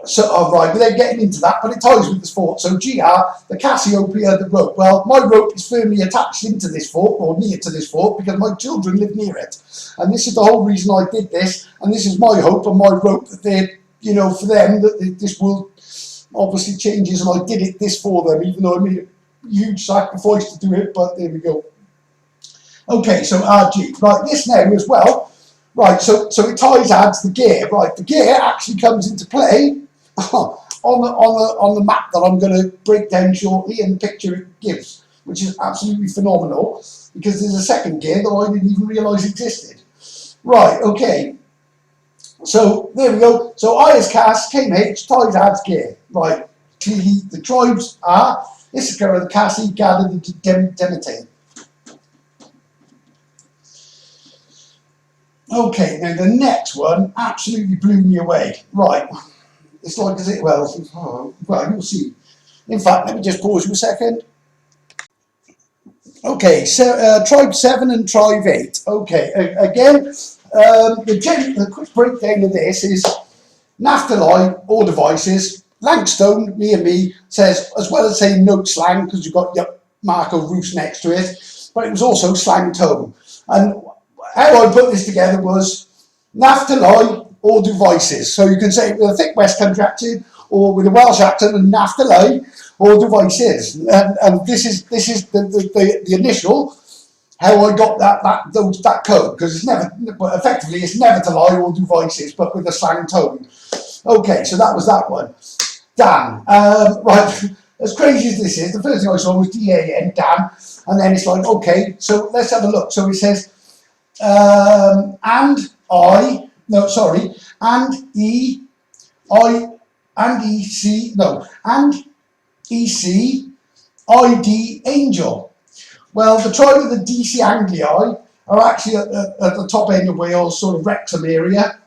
So, oh, right, but they're getting into that, but it ties with this fort. So GR, the Cassiopeia, the rope. Well, my rope is firmly attached into this fort, or near to this fort, because my children live near it. And this is the whole reason I did this, and this is my hope and my rope that they're, you know, for them, that this will obviously changes, and I did this for them, even though I made a huge sacrifice to do it, but there we go. Okay, so RG. Right, this now as well. Right, so it adds the gear. Right, the gear actually comes into play on the map that I'm going to break down shortly, and the picture it gives, which is absolutely phenomenal, because there's a second gear that I didn't even realise existed. Right, okay. So there we go. So I as Cass, KMH, adds Gear. Right, clearly the tribes are Issachar, the Cassie, Gad, and the Demeter. Okay, now the next one absolutely blew me away. Right, it's like, is it? Well, you'll see. In fact, let me just pause you a second. Okay, so Tribe 7 and Tribe 8. Okay, again, the quick breakdown of this is Naphtali, all devices. Langstone, near me, says, as well as saying note slang, because you've got your Marco Roos next to it, but it was also slang tone. And how I put this together was Naphtali, all devices. So you can say it with a thick West Country accent, or with a Welsh accent, and Naphtali, all devices. And this is the initial, how I got that code, because it's never, effectively it's never to lie, all devices, but with a slang tone. Okay, so that was that one. Dan. Right, as crazy as this is, the first thing I saw was D-A-N, Dan, and then it's like, okay, so let's have a look. So it says, and EC, ID, Angel. Well, the tribe of the DC Anglii are actually at the top end of Wales, sort of Wrexham area.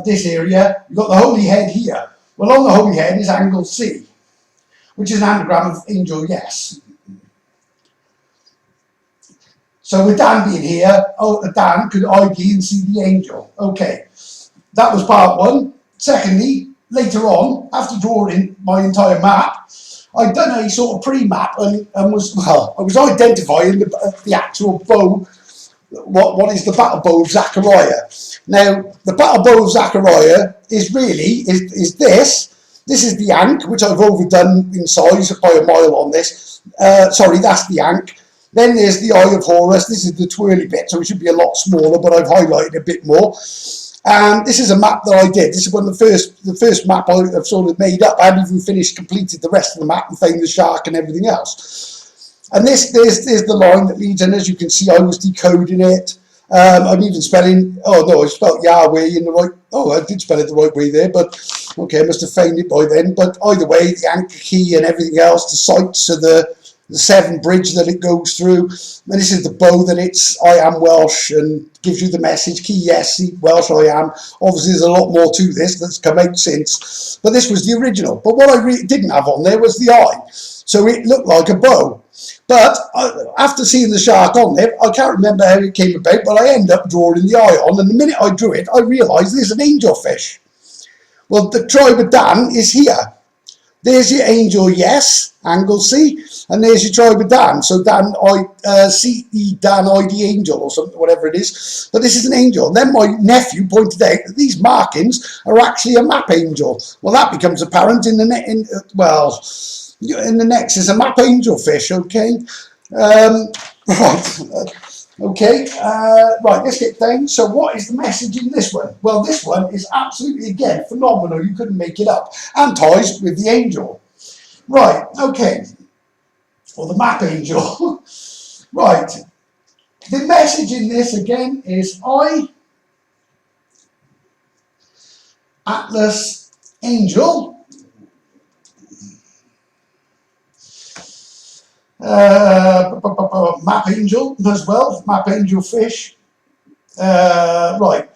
This area, you've got the Holy Head here. Well, on the Holy Head is angle C, which is an anagram of Angel, yes. So with Dan being here, Dan could ID and see the angel. Okay, that was part one. Secondly, later on, after drawing my entire map, I'd done a sort of pre-map and was, well, I was identifying the actual bow. What is the battle bow of Zachariah? Now, the battle bow of Zachariah is really, is this. This is the Ankh, which I've overdone in size by a mile on this. Sorry, that's the Ankh. Then there's the Eye of Horus. This is the twirly bit, so it should be a lot smaller, but I've highlighted a bit more. And this is a map that I did. This is one of the first map I've sort of made up. I hadn't even completed the rest of the map and found the shark and everything else. And there's the line that leads, and as you can see, I was decoding it. I'm even spelling, oh no, I spelled Yahweh in the right, oh, I did spell it the right way there, but okay, I must have found it by then. But either way, the anchor key and everything else, the sights of the 7 bridge that it goes through. And this is the bow that it's I am Welsh and gives you the message, key yes, Welsh I am. Obviously there's a lot more to this that's come out since, but this was the original. But what I didn't have on there was the eye, so it looked like a bow. But after seeing the shark on there, I can't remember how it came about, but I ended up drawing the eye on, and the minute I drew it, I realised there's an angelfish. Well, the tribe of Dan is here. There's your angel, yes, Anglesey, and there's your tribe of Dan. So Dan, Dan, the angel, or something, whatever it is. But this is an angel. And then my nephew pointed out that these markings are actually a map angel. Well, that becomes apparent in the next is a map angelfish. Okay, right. Okay, right, let's get down. So what is the message in this one? Well, this one is absolutely, again, phenomenal. You couldn't make it up. And ties with the angel. Right, okay. Or the map angel. Right. The message in this, again, is I, Atlas Angel, map angel as well, map angel fish. Right,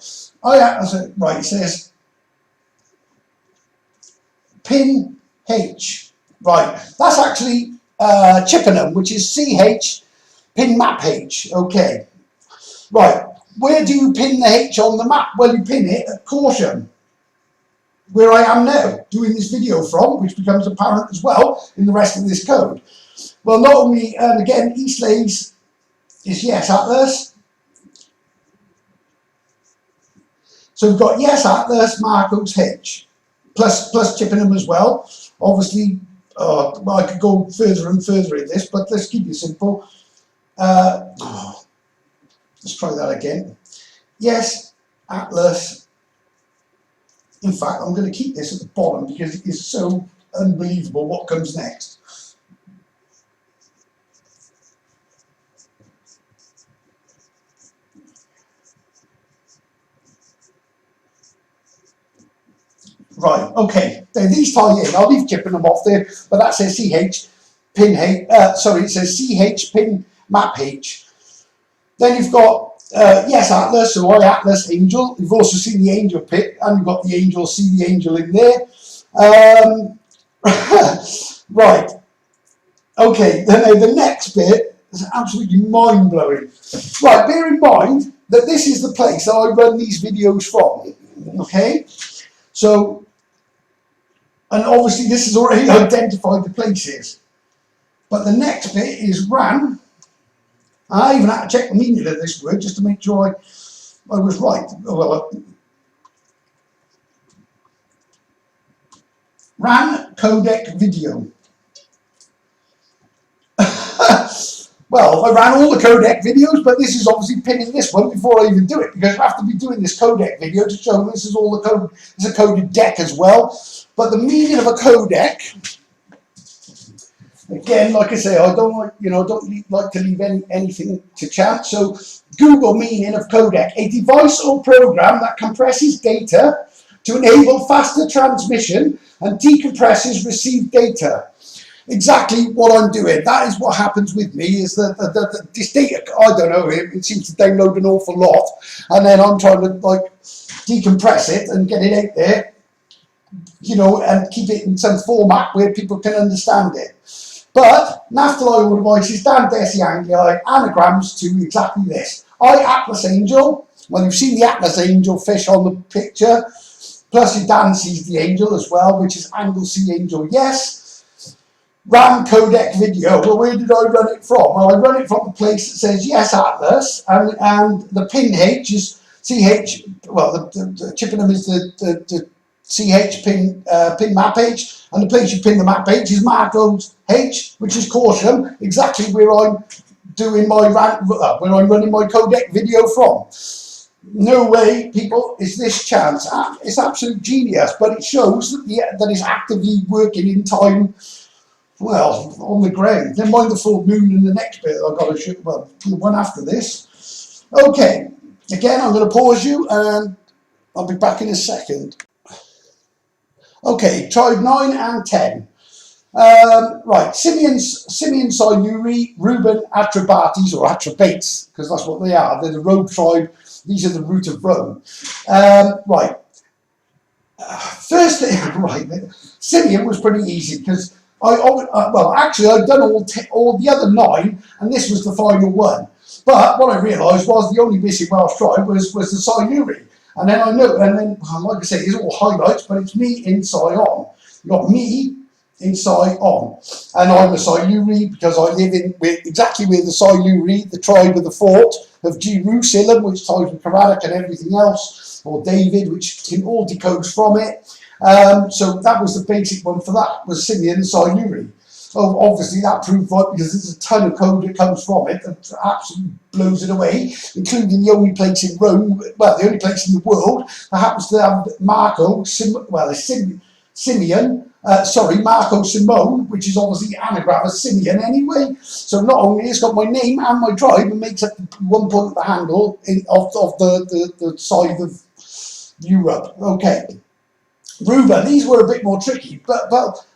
right. It says pin H. Right, that's actually Chippenham, which is CH pin map H. Okay, right. Where do you pin the H on the map? Well, you pin it at Caution, where I am now doing this video from, which becomes apparent as well in the rest of this code. Well, not only, and again, Eastleigh's is yes Atlas. So we've got yes Atlas, Marcos H, plus Chippenham as well. Obviously, well, I could go further and further in this, but let's keep it simple. Let's try that again. Yes Atlas. In fact, I'm going to keep this at the bottom because it is so unbelievable what comes next. Right, okay, then these tie in. I'll leave Chippenham off there, but that says CH pin H, sorry, it says CH pin map H. Then you've got, yes, Atlas, so I Atlas Angel. You've also seen the angel pit, and you've got the angel, see the angel in there. Right, okay, then the next bit is absolutely mind-blowing. Right, bear in mind that this is the place that I run these videos from, okay? So, and obviously this has already identified the places. But the next bit is ran. I even had to check the meaning of this word just to make sure I was right. Well, ran codec video. Well, I ran all the codec videos, but this is obviously pinning this one before I even do it, because I have to be doing this codec video to show this is all the code. It's a coded deck as well. But the meaning of a codec, again, like I say, I don't like, don't like to leave anything to chance. So Google meaning of codec: a device or program that compresses data to enable faster transmission and decompresses received data. Exactly what I'm doing. That is what happens with me, is that this data, I don't know, it seems to download an awful lot, and then I'm trying to like decompress it and get it out there, and keep it in some format where people can understand it. But Naphtali Audio Devices, Dan Desi Angli, anagrams to exactly this. I Atlas Angel. Well, you've seen the Atlas Angel fish on the picture, plus your Dan sees the angel as well, which is Anglesey Angel, yes. RAM codec video. Well, where did I run it from? Well, I run it from the place that says yes Atlas, and the pin H is CH. Well, the Chippenham is the CH pin map H, and the place you pin the map H is Marco's H, which is Corsham, exactly where I'm doing my where I'm running my codec video from. No way, people, is this chance. It's absolute genius, but it shows that it's actively working in time. Well, on the ground. Never mind the full moon and the next bit I've got to shoot. Well, the one after this. Okay, again, I'm going to pause you and I'll be back in a second. Okay, tried 9 and 10. Right, Simeon Siluri, Reuben Atrebates, or Atrebates, because that's what they are. They're the Rome tribe. These are the root of Rome. Right. First thing, right, Simeon was pretty easy because well, actually, I'd done all the other 9, and this was the final one. But what I realised was the only missing Welsh tribe was the Siluri. And then I know, and then, like I say, it's all highlights, but it's me in on. You got me in on. And I'm a Siluri because I live in exactly where the Siluri, the tribe of the fort of Jerusalem, which ties with Caradoc and everything else, or David, which all decodes from it. So that was the basic one for that, was Simeon and Siluri. So obviously that proved right because there's a ton of code that comes from it that absolutely blows it away, including the only place in Rome, well, the only place in the world that happens to have Marco Simone, which is obviously the anagram of Simeon anyway. So not only it's got my name and my tribe, and makes up one point of the handle of the side of Europe. Okay. Reuben, these were a bit more tricky, but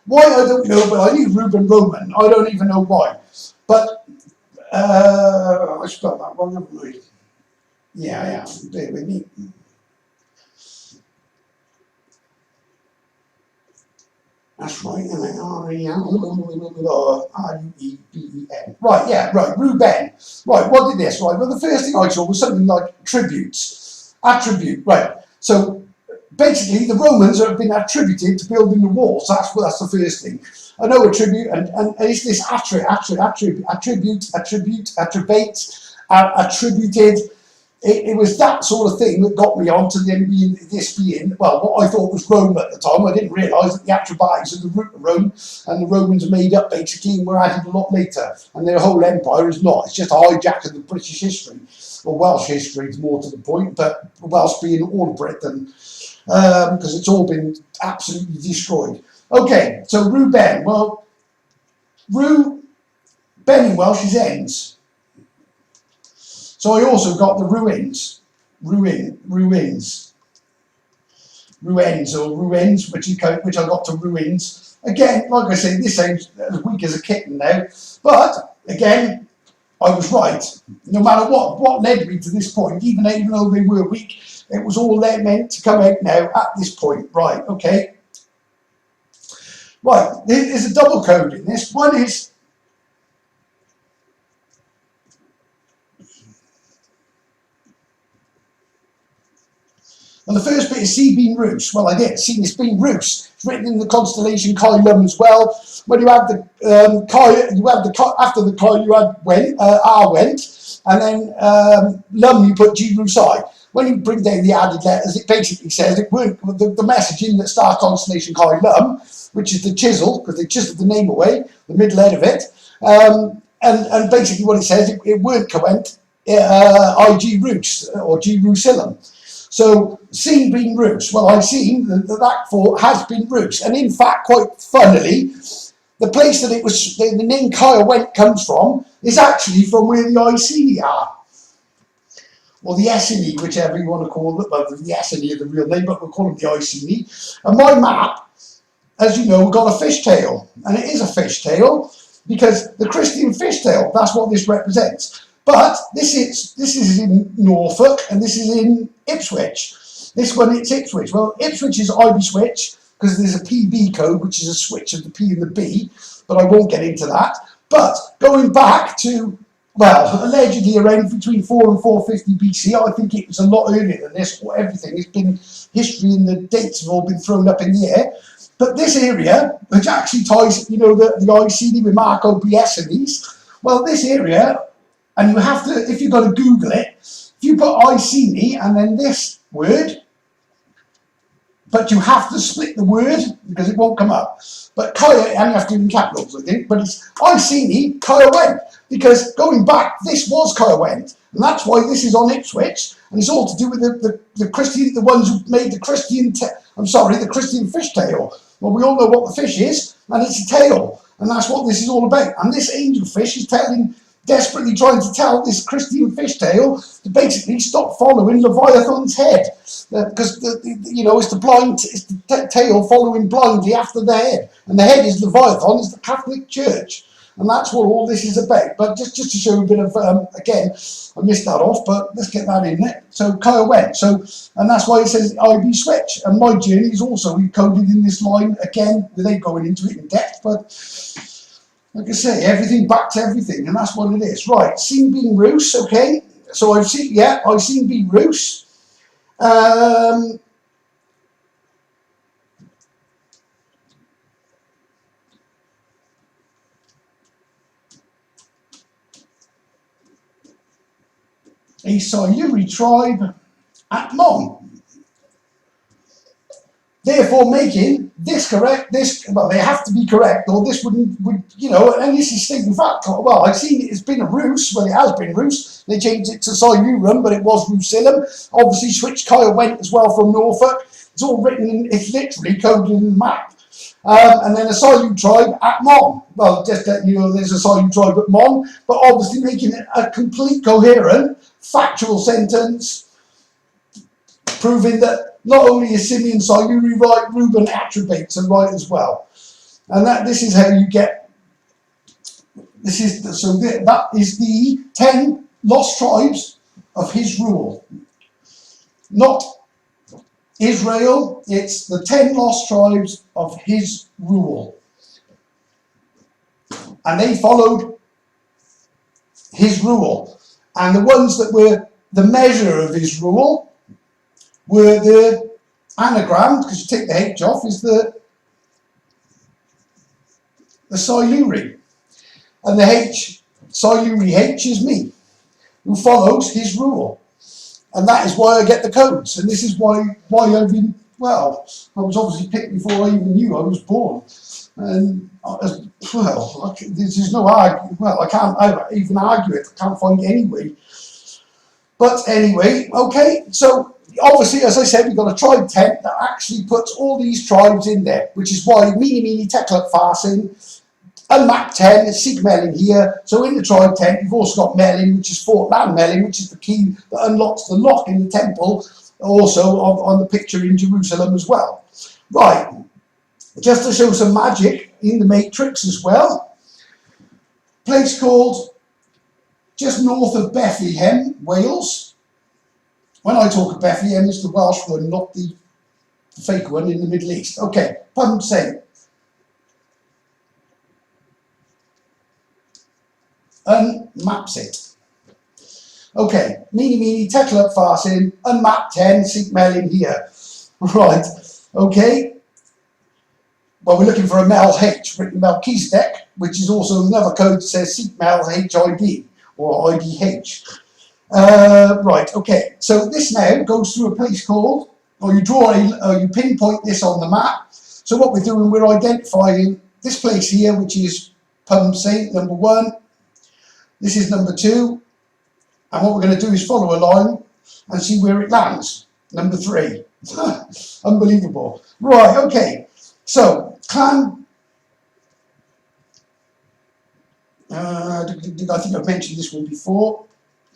why I don't know, but I knew Reuben Roman. I don't even know why. But I spelled that wrong, haven't I? Yeah, bear with me. That's right, R-E-U-B-E-N. Right, yeah, right, Reuben. Right, what did this? Right, well, the first thing I saw was something like tributes. Attribute, right. So basically, the Romans have been attributed to building the walls. That's the first thing. I know attribute, and it's this attributed. It was that sort of thing that got me on to them being, well, what I thought was Rome at the time. I didn't realise that the Atrebates are the root of Rome, and the Romans are made up basically and were added a lot later. And their whole empire is not. It's just a hijack of the British history, or Welsh history, is more to the point, but Welsh being all Britain, because it's all been absolutely destroyed. Okay, so Reuben. Well, Ben in Welsh is ends. So I also got the ruins, which I got to ruins. Again, like I say, this sounds as weak as a kitten now, but again, I was right. No matter what led me to this point, even though they were weak, it was all they're meant to come out now at this point. Right, okay. Right, there's a double code in this. One is and the first bit is C being Rus. Well, I did. Sinus being Rus. It's written in the constellation Chi Lum as well. When you have the after the Chi you had R went, and then Lum you put G Rus I. When you bring down the added letters, it basically says it weren't the message in the star constellation Chi Lum, which is the chisel, because they chiseled the name away, the middle end of it, and basically what it says, it weren't Coent, IG Rus or Jerusalem. So, seen being Rus. Well, I've seen that fort has been Rus. And in fact, quite funnily, the place that the name Kyle Went comes from is actually from where the Iceni are. Or the Esseni, whichever you want to call it. Well, the Esseni are the real name, but we'll call them the Iceni. And my map, as you know, got a fishtail. And it is a fishtail because the Christian fishtail, that's what this represents. But this is in Norfolk and this is in Ipswich. This one, it's Ipswich. Well, Ipswich is Ivy Switch because there's a PB code, which is a switch of the P and the B, but I won't get into that. But going back to, well, allegedly around between 4 and 450 BC, I think it was a lot earlier than this. Everything has been history and the dates have all been thrown up in the air. But this area, which actually ties, you know, the ICD with Mark OBS and these, well, this area, and you have to, if you're going to Google it, if you put ICD and then this word, but you have to split the word because it won't come up. But Kaya, and you have to do it in capitals, I think, but it's ICD, Kaya went. Because going back, this was Kaya went. And that's why this is on Ipswich. And it's all to do with the Christian, the ones who made the Christian, the Christian fish tail. Well, we all know what the fish is, and it's a tail. And that's what this is all about. And this angelfish is desperately trying to tell this Christian fish tail to basically stop following Leviathan's head. Because, it's the tail following blindly after the head. And the head is Leviathan, is the Catholic Church. And that's what all this is about. But just to show a bit of, again, I missed that off, but let's get that in there. So Kaya went. And that's why it says IB switch. And my journey is also encoded in this line, again, without going into it in depth. But like I say, everything backs everything, and that's what it is. Right, seen being Roos, okay. So I've seen being Roos. A Siluri tribe at Mon. Therefore making this correct, well, they have to be correct, or this would, and this is stating fact. Well, I've seen it's been a Roos, well, it has been Roos. They changed it to Silurum, but it was Roosilum. Obviously, switched Kaya went as well from Norfolk. It's all written in, it's literally coded in the map. And then a Silu tribe at Mon. Well, just that, there's a Silu tribe at Mon, but obviously making it a complete coherent, factual sentence, proving that not only is Simeon Siluri right, Reuben attributes are right as well. And this is how you get, that is the 10 lost tribes of his rule. Not Israel, it's the 10 lost tribes of his rule. And they followed his rule. And the ones that were the measure of his rule were the anagram, because you take the H off, is the Siluri. And the H, Siluri H, is me, who follows his rule. And that is why I get the codes. And this is why I've been, well, I was obviously picked before I even knew I was born. And, there's no argument. Well, I can't even argue it. I can't find any way. But anyway, okay, so obviously, as I said, we've got a tribe tent that actually puts all these tribes in there, which is why Meeny, Tekla, Farsin, and Map 10 is Sig Melling here. So in the tribe tent, you've also got Melling, which is Fort Land Melling, which is the key that unlocks the lock in the temple, also on the picture in Jerusalem as well. Right, just to show some magic in the Matrix as well. Place called just north of Bethlehem, Wales. When I talk of Bethlehem, it's the Welsh one, not the fake one in the Middle East. Okay, Pum Saint. Unmaps it. Okay, Meeny, Tekla, Farsin, unmap 10, Sig Melling here. Right, okay. Well, we're looking for a Mel H, written Melchizedek, which is also another code that says Sig Mel HID, or IDH. Right, okay, so this now goes through a place called, or you pinpoint this on the map. So what we're doing, we're identifying this place here, which is Pum Saint, number 1. This is number 2. And what we're going to do is follow a line and see where it lands. Number 3. Unbelievable. Right, okay. So, clan. I think I've mentioned this one before.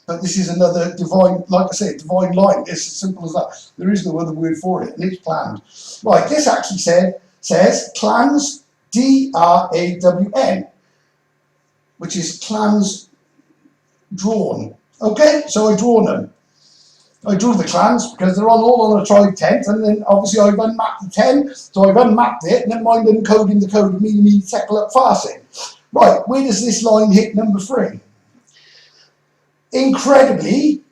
But this is another divine, like I say, divine line. It's as simple as that. There is no other word for it, and it's planned. Right, this actually says clans, DRAWN, which is clans drawn. Okay, so I drawn them. I drew the clans because they're all on a tribe tent, and then obviously I've unmapped the 10, so I've unmapped it, and then mind encoding the code of Meeny, Tekla, Farsin. Right, where does this line hit number 3? Incredibly,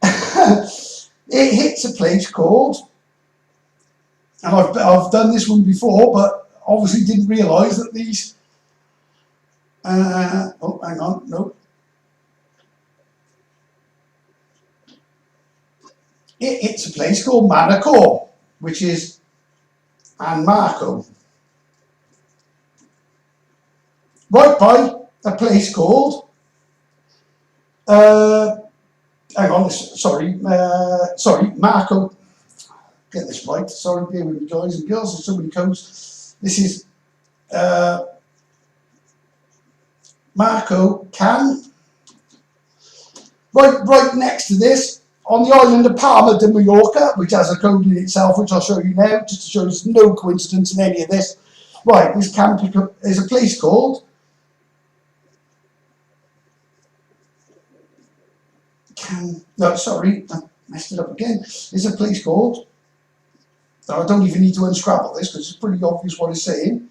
it hits a place called And I've done this one before, but obviously didn't realise that these. Oh, hang on, no. It's a place called Manacor, which is An Marco. Right by a place called, hang on, sorry, Marco, get this right, sorry, bear with me guys and girls, there's so many codes. This is Marco Can. Right next to this, on the island of Palma de Mallorca, which has a code in itself, which I'll show you now, just to show there's no coincidence in any of this. Right, this camp is a place called no, sorry, I messed it up again. There's a place called, I don't even need to unscrabble this because it's pretty obvious what it's saying.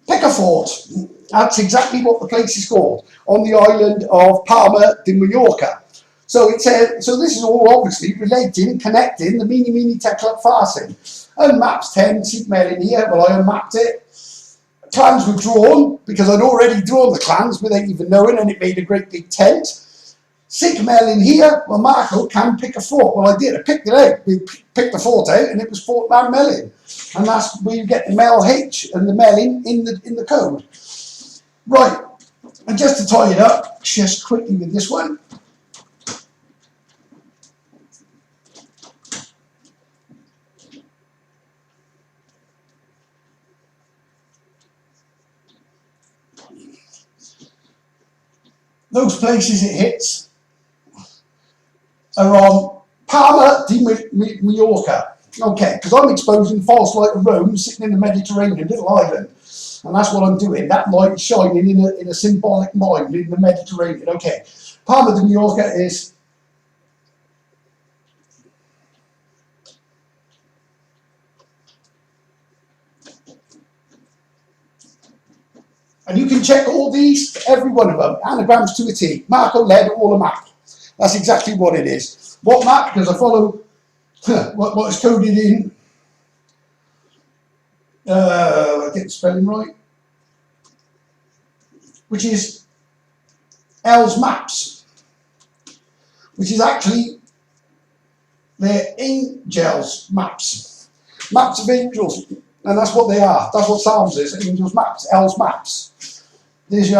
Picafort. That's exactly what the place is called, on the island of Palma de Mallorca. So it says, so this is all obviously relating and connecting the Mini Teclat Farcing. And maps 10, Scythe Decode here, well I unmapped it. Clans were drawn, because I'd already drawn the clans without even knowing, and it made a great big tent. Scythe Decode here, well Marco can pick a fort. Well I did, I picked it out. We picked the fort out and it was Fort Man Melin. And that's where you get the Mel H and the Melin in the code. Right, and just to tie it up, just quickly with this one. Those places it hits are on Palma de Mallorca. Okay, because I'm exposing false light of Rome sitting in the Mediterranean, little island. And that's what I'm doing. That light is shining in a symbolic mind in the Mediterranean. Okay, Palma de Mallorca is and you can check all these, every one of them, anagrams to a T. Marco led all a map. That's exactly what it is. What map? Because I follow what is coded in. I get the spelling right. Which is L's maps. Which is actually their angels maps. Maps of angels. And that's what they are. That's what Psalms is. Angels maps. L's maps. That's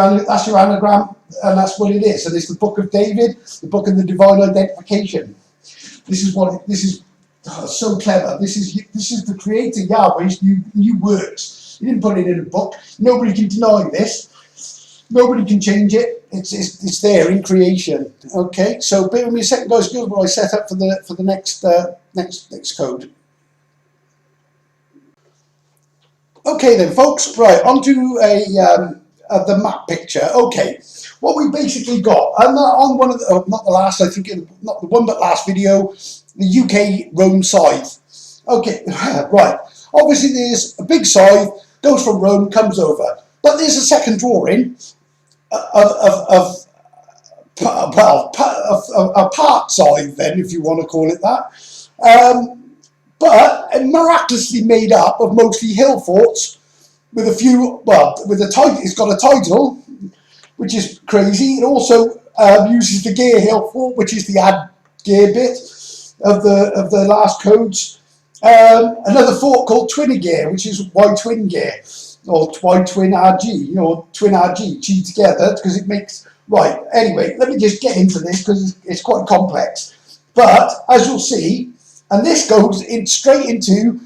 your anagram, and that's what it is. So there's the Book of David, the Book of the Divine Identification. This is so clever. This is the Creator Yahweh's new works. He didn't put it in a book. Nobody can deny this. Nobody can change it. It's there in creation. Okay. So bear with me a second, guys. Here's what I set up for the next code. Okay then, folks. Right, onto the map picture. Okay, what we basically got, and on one of the, not the last, I think, not the one but last video, the UK Rome scythe. Okay, right. Obviously, there's a big scythe, goes from Rome, comes over, but there's a second drawing of a part scythe, then, if you want to call it that. But miraculously made up of mostly hill forts with a few, well, with a title. It's got a title, which is crazy. It also uses the gear hill fort, which is the add gear bit of the last codes. Another fort called Twin Gear, which is Y twin gear, or Y twin RG, or twin RG, G together, because it makes, right, anyway, let me just get into this because it's quite complex. But as you'll see, and this goes in straight into,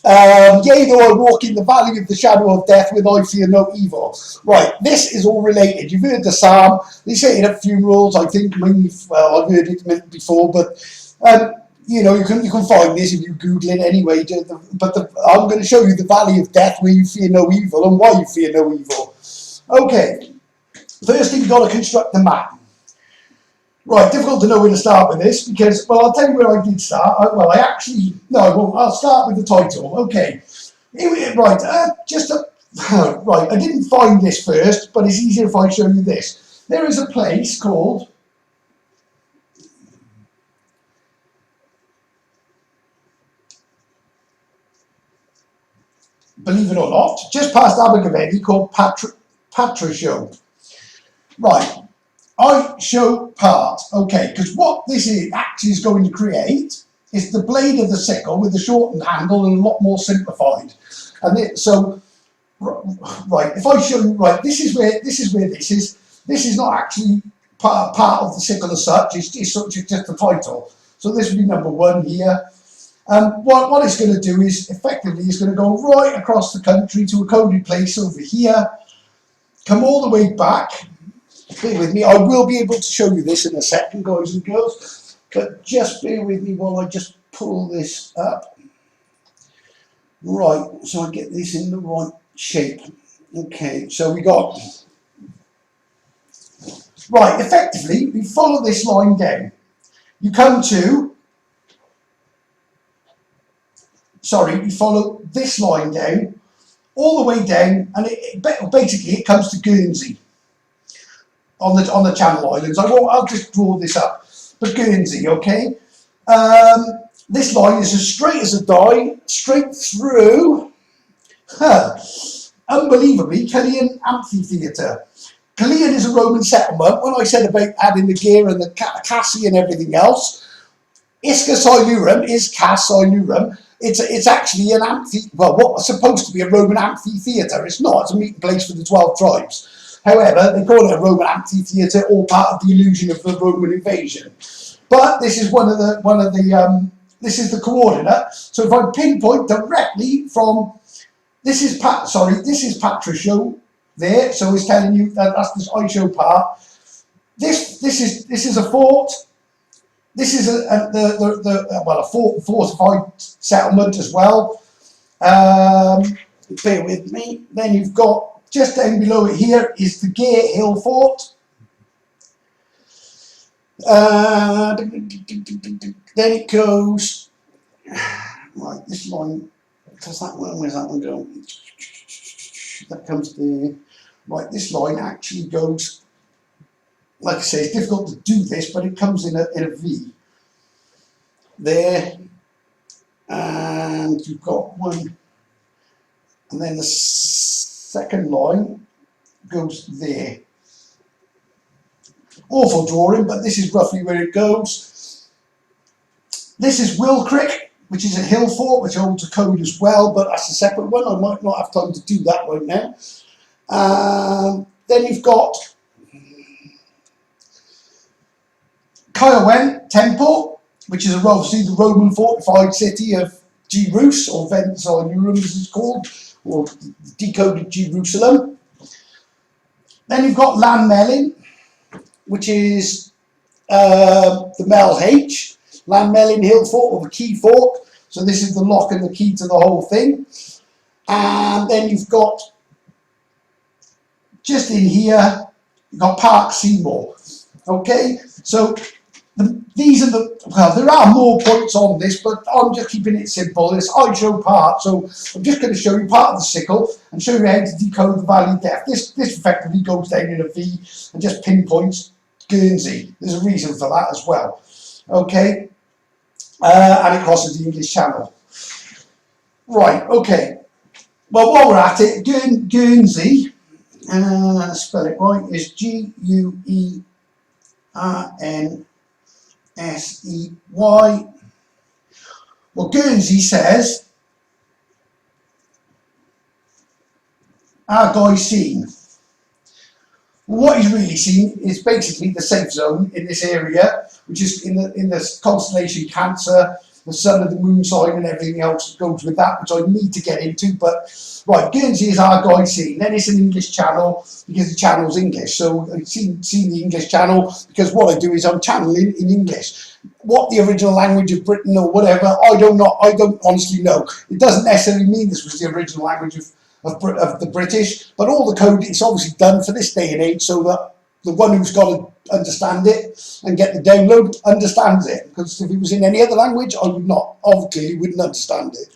yea, though I walk in the valley of the shadow of death, with I fear no evil. Right, this is all related. You've heard the psalm. They say it at funerals, I think, mainly, well, I've heard it before, but, you know, you can find this if you Google it anyway. I'm going to show you the valley of death where you fear no evil and why you fear no evil. Okay, first thing, you've got to construct the map. Right, difficult to know where to start with this because, well, I'll tell you where I did start. I actually, no, I won't. I'll start with the title. Okay, right, right, I didn't find this first, but it's easier if I show you this. There is a place called believe it or not, just past Abergavenny, called Patra Show. Right, I show part, okay, because what this is actually is going to create is the blade of the sickle with a shortened handle and a lot more simplified. And so, right, if I show you, right, this is where this is. This is not actually part of the sickle as such. It's just the title. So this would be number 1 here. What it's going to do is effectively it's going to go right across the country to a coded place over here. Come all the way back. Bear with me. I will be able to show you this in a second, guys and girls. But just bear with me while I just pull this up. Right, so I get this in the right shape. Okay, so we got... Right, effectively, we follow this line down. You come to... Sorry, you follow this line down, all the way down, and basically it comes to Guernsey. On the Channel Islands. I'll just draw this up. But Guernsey, okay? This line is as straight as a die, straight through, unbelievably, Cillian Amphitheatre. Cillian is a Roman settlement. When I said about adding the gear and the cassie and everything else, Isca Silurum is Cas Silurum. It's actually an what's supposed to be a Roman amphitheatre. It's not. It's a meeting place for the 12 tribes. However, they call it a Roman amphitheatre, all part of the illusion of the Roman invasion. But this is this is the coordinate. So if I pinpoint directly from this is Patricio there. So it's telling you that that's this I show part. This is a fort. This is a fortified settlement as well. Bear with me. Then you've got just down below it here is the Gate Hill Fort. Then it goes right. This line, does that one? Where's that one go? That comes there. Right. This line actually goes. Like I say, it's difficult to do this, but it comes in a V. There, and you've got one, and then the second line goes there. Awful drawing, but this is roughly where it goes. This is Will Creek, which is a hill fort, which holds a code as well, but that's a separate one. I might not have time to do that right now. Then you've got Kiowen Temple, which is obviously the Roman fortified city of Jerus, or Ventilurum as it's called, or decoded Jerusalem. Then you've got Llanmelin, which is the Mel H, Llanmelin Hill Fort, or the Key Fort. So this is the lock and the key to the whole thing. And then you've got, just in here, you've got Park Seymour. Okay, so these are there are more points on this, but I'm just keeping it simple. It's I show part, so I'm just going to show you part of the sickle and show you how to decode the value depth. This effectively goes down in a V and just pinpoints Guernsey. There's a reason for that as well. Okay, and it crosses the English Channel. Right, okay. Well, while we're at it, Guernsey, spell it right, is Guernsey. Well, Guernsey says, our guy's seen. What he's really seen is basically the safe zone in this area, which is in the constellation Cancer, the sun and the moon sign and everything else that goes with that, which I need to get into. But right, Guernsey is our guy's seen. Then it's an English channel because the channel's English. So I've seen the English channel because what I do is I'm channeling in English. What the original language of Britain or whatever, I don't honestly know. It doesn't necessarily mean this was the original language of the British, but all the code is obviously done for this day and age so that the one who's got to understand it and get the download understands it. Because if it was in any other language, I would not, obviously wouldn't understand it.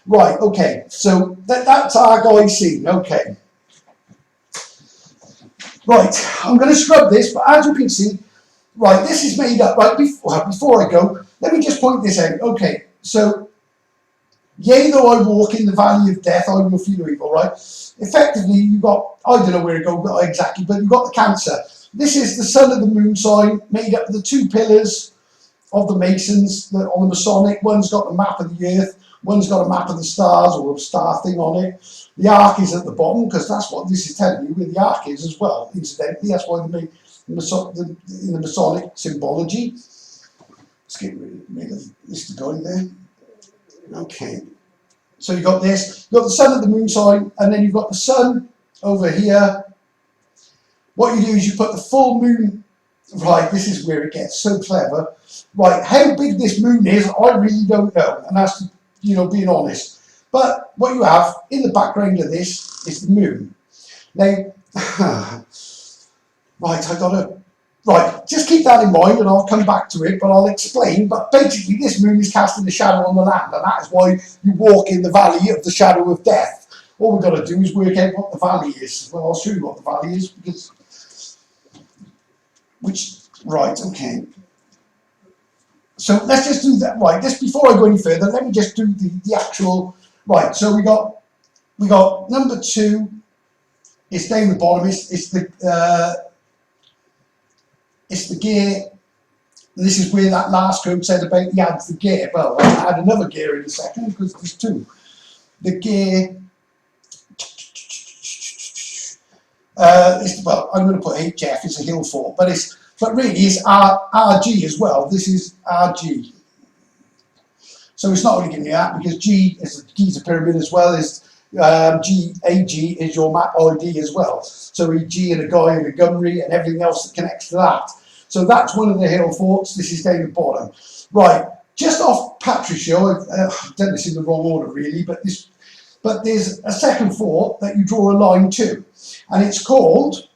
Right, okay, so that's our guy's scene, okay. Right, I'm going to scrub this, but as you can see, right, this is made up, right, before I go, let me just point this out. Okay, so Yea, though I walk in the valley of death, I will fear no evil, right? Effectively, you've got, I don't know where to go exactly, but you've got the Cancer. This is the sun and the moon sign, made up of the two pillars of the Masons on the Masonic. One's got the map of the earth, one's got a map of the stars or a star thing on it. The ark is at the bottom, because that's what this is telling you where the ark is as well, incidentally. That's why they make in the Masonic symbology. Let's get rid of Mr. Guy there. Okay. So you've got this, you've got the sun and the moon sign, and then you've got the sun over here. What you do is you put the full moon, right, this is where it gets so clever. Right, how big this moon is, I really don't know, and that's, you know, being honest. But what you have in the background of this is the moon. Now, right, right, just keep that in mind, and I'll come back to it, but I'll explain. But basically, this moon is casting a shadow on the land, and that is why you walk in the valley of the shadow of death. All we've got to do is work out what the valley is. Well, I'll show you what the valley is, because, right, okay. So let's just do that, right, just before I go any further, let me just do the actual, right, so we got number 2, it's down the bottom, it's the gear, and this is where that last code said about he adds the gear. Well, I'll add another gear in a second, because there's 2. The gear, well, I'm going to put HF, it's a hill fort, but really it's RG as well. This is RG. So it's not really giving you that, because G is the Giza pyramid as well as AG is your map ID as well. So a G and a Guy and a Gymri and everything else that connects to that. So that's one of the hill forts. This is down the bottom. Right, just off Patricio, I've done this in the wrong order really, but there's a second fort that you draw a line to, and it's called,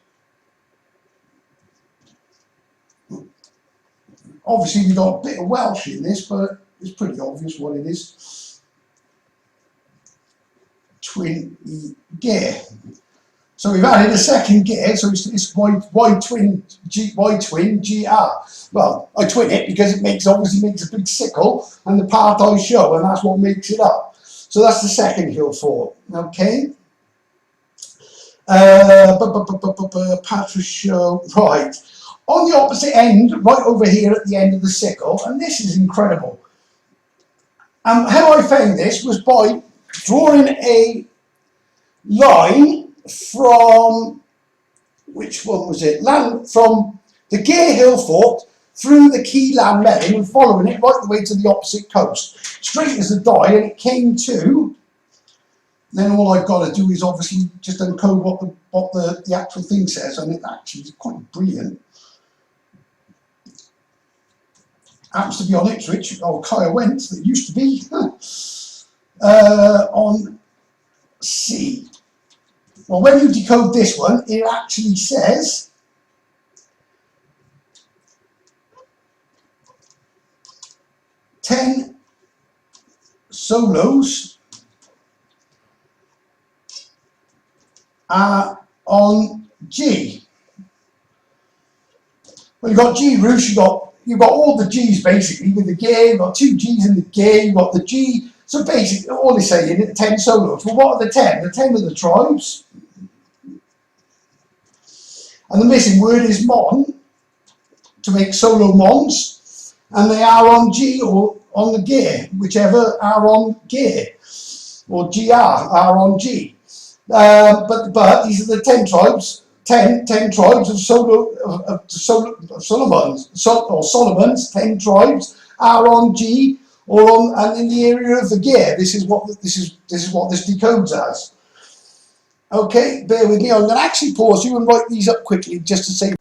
obviously we've got a bit of Welsh in this, but it's pretty obvious what it is. Twin gear. So we've added a second gear, so it's Y twin GR. Well, I twin it because it obviously makes a big sickle, and the part I show, and that's what makes it up. So that's the second hill fort. Okay. Patricio, right. On the opposite end, right over here at the end of the sickle, and this is incredible. How I found this was by drawing a line from, which one was it? From the Gear Hill Fort through the Key Land Melon and following it right the way to the opposite coast, straight as a die, and it came to. Then all I've got to do is obviously just encode what the actual thing says, and it actually is quite brilliant. Happens to be on Ipswich, or Kaya Went, that used to be on C. Well, when you decode this one, it actually says "10 solos are on G." Well, you've got G roots, you've got all the G's basically with the gear, you've got 2 G's in the gear, you've got the G. So basically, all they're saying, 10 solos. Well, what are the 10? The 10 are the tribes. And the missing word is mon, to make solo mons. And they are on G or on the gear, whichever are on gear. Or GR are on G. But these are the 10 tribes. 10 tribes of Solomons, 10 tribes are on G and in the area of the gear. This is what this decodes as. Okay, bear with me. I'm going to actually pause you and write these up quickly just to say.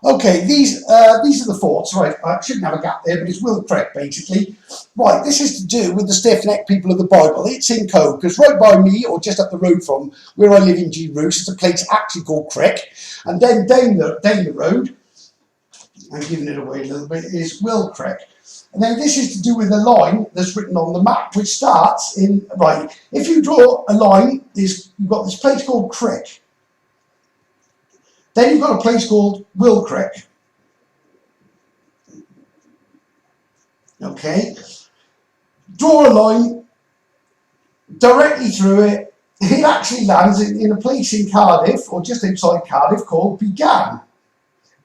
Okay, these are the forts, right? I shouldn't have a gap there, but it's Will Creek basically. Right, this is to do with the stiff-necked people of the Bible. It's in code, because right by me, or just up the road from where I live in G Roos, is a place actually called Crick. And then down the road, I'm giving it away a little bit, is Will Creek. And then this is to do with a line that's written on the map, which starts in, right, if you draw a line, you've got this place called Crick. Then you've got a place called Will Creek. Okay. draw a line directly through it. It actually lands in a place in Cardiff, or just outside Cardiff, called Began.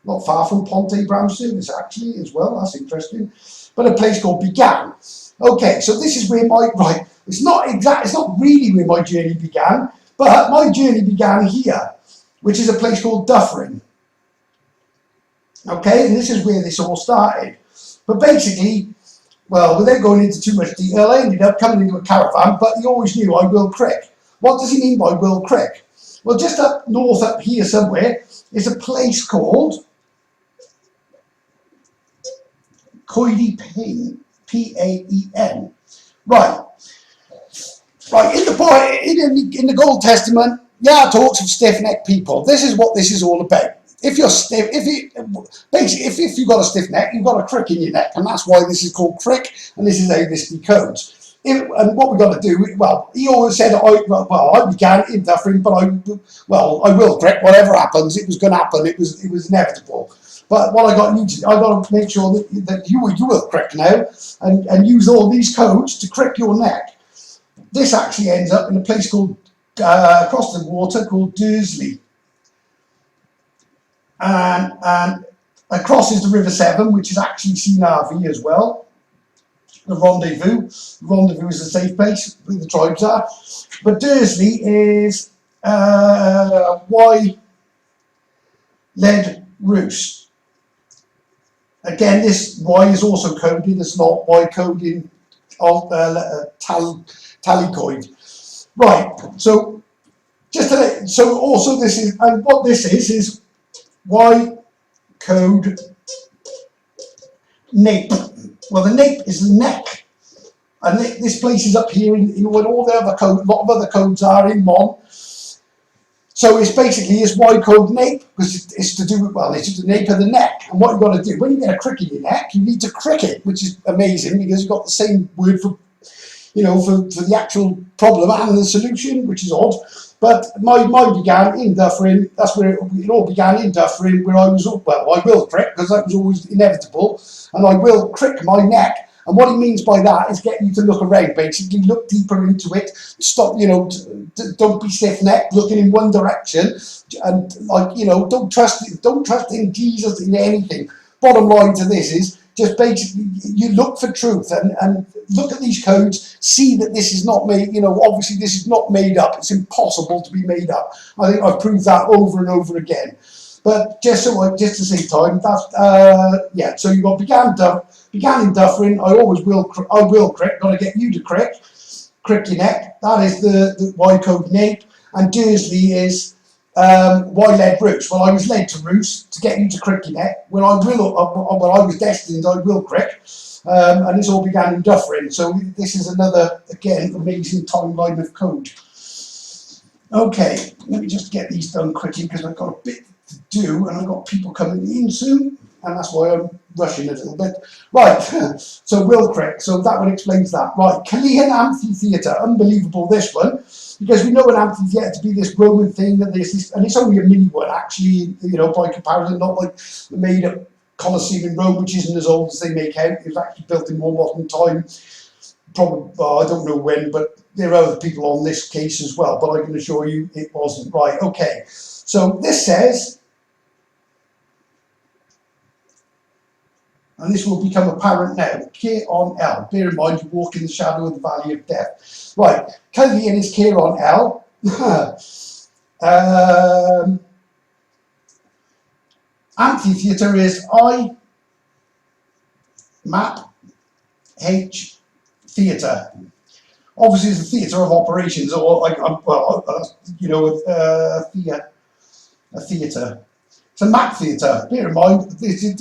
Not far from Ponte Bram Service, actually, as well. That's interesting. But a place called Began. Okay, so this is where right, it's not really where my journey began, but my journey began here, which is a place called Dufferin. Okay, and this is where this all started. But basically, well, without going into too much detail, I ended up coming into a caravan, but he always knew I will crick. What does he mean by will crick? Well, just up north, up here somewhere, is a place called Coedy Pain, Paen. Right. Right, in the Old Testament, yeah, it talks of stiff-necked people. This is what this is all about. If you're stiff, if you've got a stiff neck, you've got a crick in your neck, and that's why this is called crick, and this is how this decodes. And what we've got to do, well, he always said, I began in Dufferin, but I will crick, whatever happens, it was going to happen, it was inevitable. But what I got to make sure that you will crick now, and use all these codes to crick your neck. This actually ends up in a place called, across the water, called Dursley. And across is the River Severn, which is actually CNRV as well. The rendezvous. The rendezvous is a safe place where the tribes are. But Dursley is Y lead roost. Again, this Y is also coded as not Y coding Talicoid. Right. So also this is, and what this is Y code nape. Well, the nape is the neck, and this place is up here in what all the other code, a lot of other codes are in Mon. So it's basically Y code nape, because it's to do with, well, it's just the nape of the neck. And what you've got to do when you get a crick in your neck, you need to crick it, which is amazing because you've got the same word for, for the actual problem and the solution, which is odd. But mine began in Dufferin. That's where it all began, in Dufferin, where I was, well, I will crick, because that was always inevitable, and I will crick my neck. And what he means by that is getting you to look around, basically look deeper into it, stop, don't be stiff-necked, looking in one direction, and don't trust in Jesus in anything. Bottom line to this is just basically you look for truth and look at these codes, see that this is not made, obviously this is not made up. It's impossible to be made up. I think I've proved that over and over again. But just to save time, that's so you got began in Dufferin. I will crick. Got to get you to crick your neck. That is the Y code nape, and Dursley is Y led roost. Well, I was led to roost to get you to crick your neck. When I was destined, I will crick, and this all began in Dufferin. So this is another, again, amazing timeline of code. Okay, let me just get these done quickly because I've got a bit to do, and I've got people coming in soon, and that's why I'm rushing a little bit. Right, so will crick, so that one explains that. Right, Calais Amphitheatre, unbelievable this one, because we know an amphitheatre to be this Roman thing, and it's only a mini one actually, by comparison, not like the made up Colosseum in Rome, which isn't as old as they make out. It was actually built in more modern time, probably, I don't know when, but there are other people on this case as well, but I can assure you it wasn't. Right, okay. So this says, and this will become apparent now, K on L. Bear in mind, you walk in the shadow of the valley of death. Right, Calvian is K on L. Amphitheatre is I, map, H, theatre. Obviously, it's a theatre of operations, or a theatre. It's a map theatre. Bear in mind,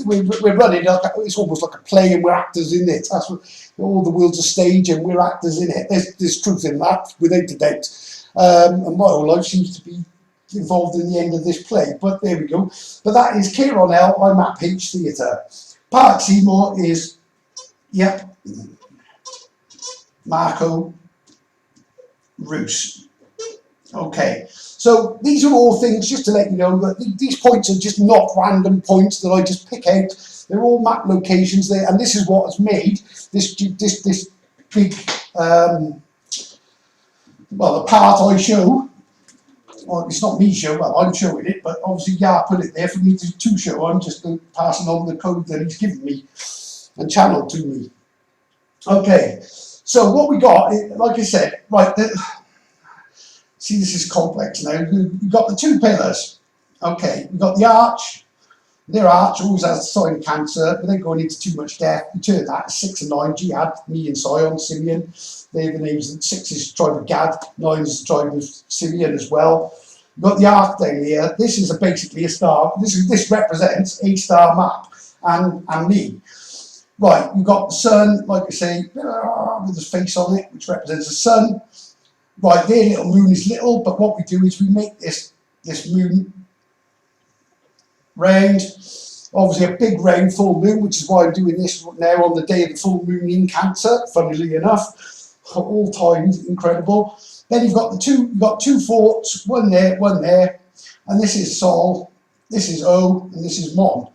we're running. It's almost like a play, and we're actors in it. That's what all the world's a stage, and we're actors in it. There's truth in that, without a doubt. And my whole life seems to be involved in the end of this play. But there we go. But that is Kieron L. I map H theatre. Park Seymour is, yep, Marco Roos. Okay, so these are all things just to let you know that these points are just not random points that I just pick out. They're all map locations there, and this is what has made this big, well, the part I show, well, it's not me show, well, I'm showing it, but obviously Yar put it there for me to show. I'm just passing on the code that he's given me and channeled to me. Okay, so what we got, like I said, right, see, this is complex now. We've got the two pillars. Okay, we've got the arch. Their arch always has the sign of Cancer, without going into too much depth. We turn that 6 and 9, Jihad, me and Sion, Simeon. They're the names. 6 is the tribe of Gad, 9 is the tribe of Simeon as well. We've got the arc down here. This is basically a star. This represents a star map and me. Right, you've got the sun, like I say, with his face on it, which represents the sun. Right, their little moon is little, but what we do is we make this moon round, obviously a big round full moon, which is why I'm doing this now on the day of the full moon in Cancer, funnily enough, all times incredible. Then you've got two forts, one there, and this is Sol, this is O, and this is Mon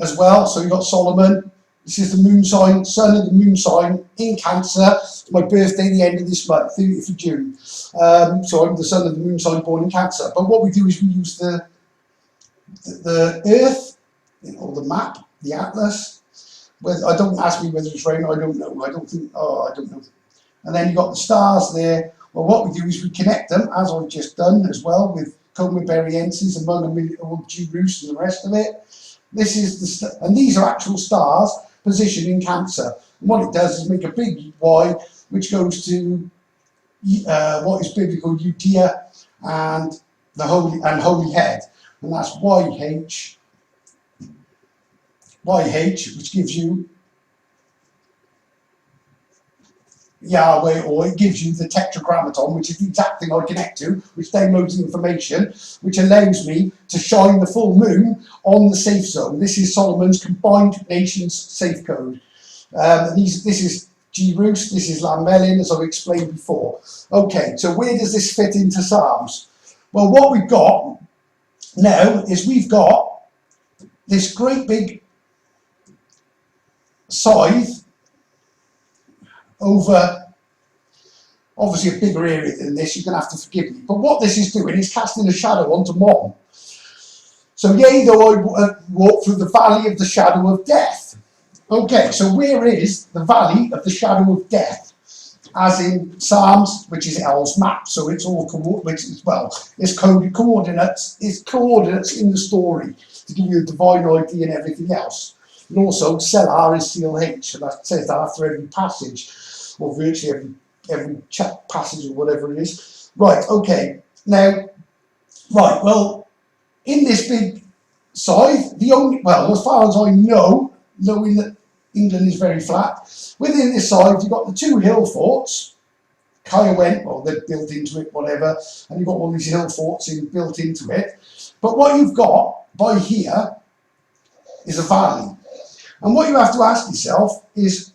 as well. So you've got Solomon. This is the moon sign, sun of the moon sign in Cancer. It's my birthday the end of this month, 30th of June. So I'm the son of the moon sign born in Cancer. But what we do is we use the Earth, the map, the atlas. Don't ask me whether it's rain, I don't know. I don't know. And then you've got the stars there. Well, what we do is we connect them, as I've just done as well, with Coma Berriensis, among old G-Roos and the rest of it. This is and these are actual stars positioned in Cancer. And what it does is make a big Y, which goes to what is biblical Utia and the holy head, and that's YH, which gives you Yahweh, or it gives you the tetragrammaton, which is the exact thing I connect to, which downloads information, which allows me to shine the full moon on the safe zone. This is Solomon's Combined Nations Safe Code. This is G-Roos, this is Lammelin, as I've explained before. Okay, so where does this fit into Psalms? Well, what we've got now is we've got this great big scythe over obviously a bigger area than this. You're going to have to forgive me. But what this is doing is casting a shadow onto Mon. So yea, though I walk through the valley of the shadow of death. Okay, so where is the valley of the shadow of death? As in Psalms, which is L's map, so it's all it's coded coordinates. It's coordinates in the story to give you a divine ID and everything else. And also, Selah is CLH, so that says that after every passage, or virtually every passage or whatever it is. Right, okay. Now, right, well, in this big scythe, as far as I know, knowing that England is very flat, within this scythe, you've got the two hill forts. Kaya went, well, they're built into it, whatever, and you've got all these hill forts built into it. But what you've got by here is a valley. And what you have to ask yourself is,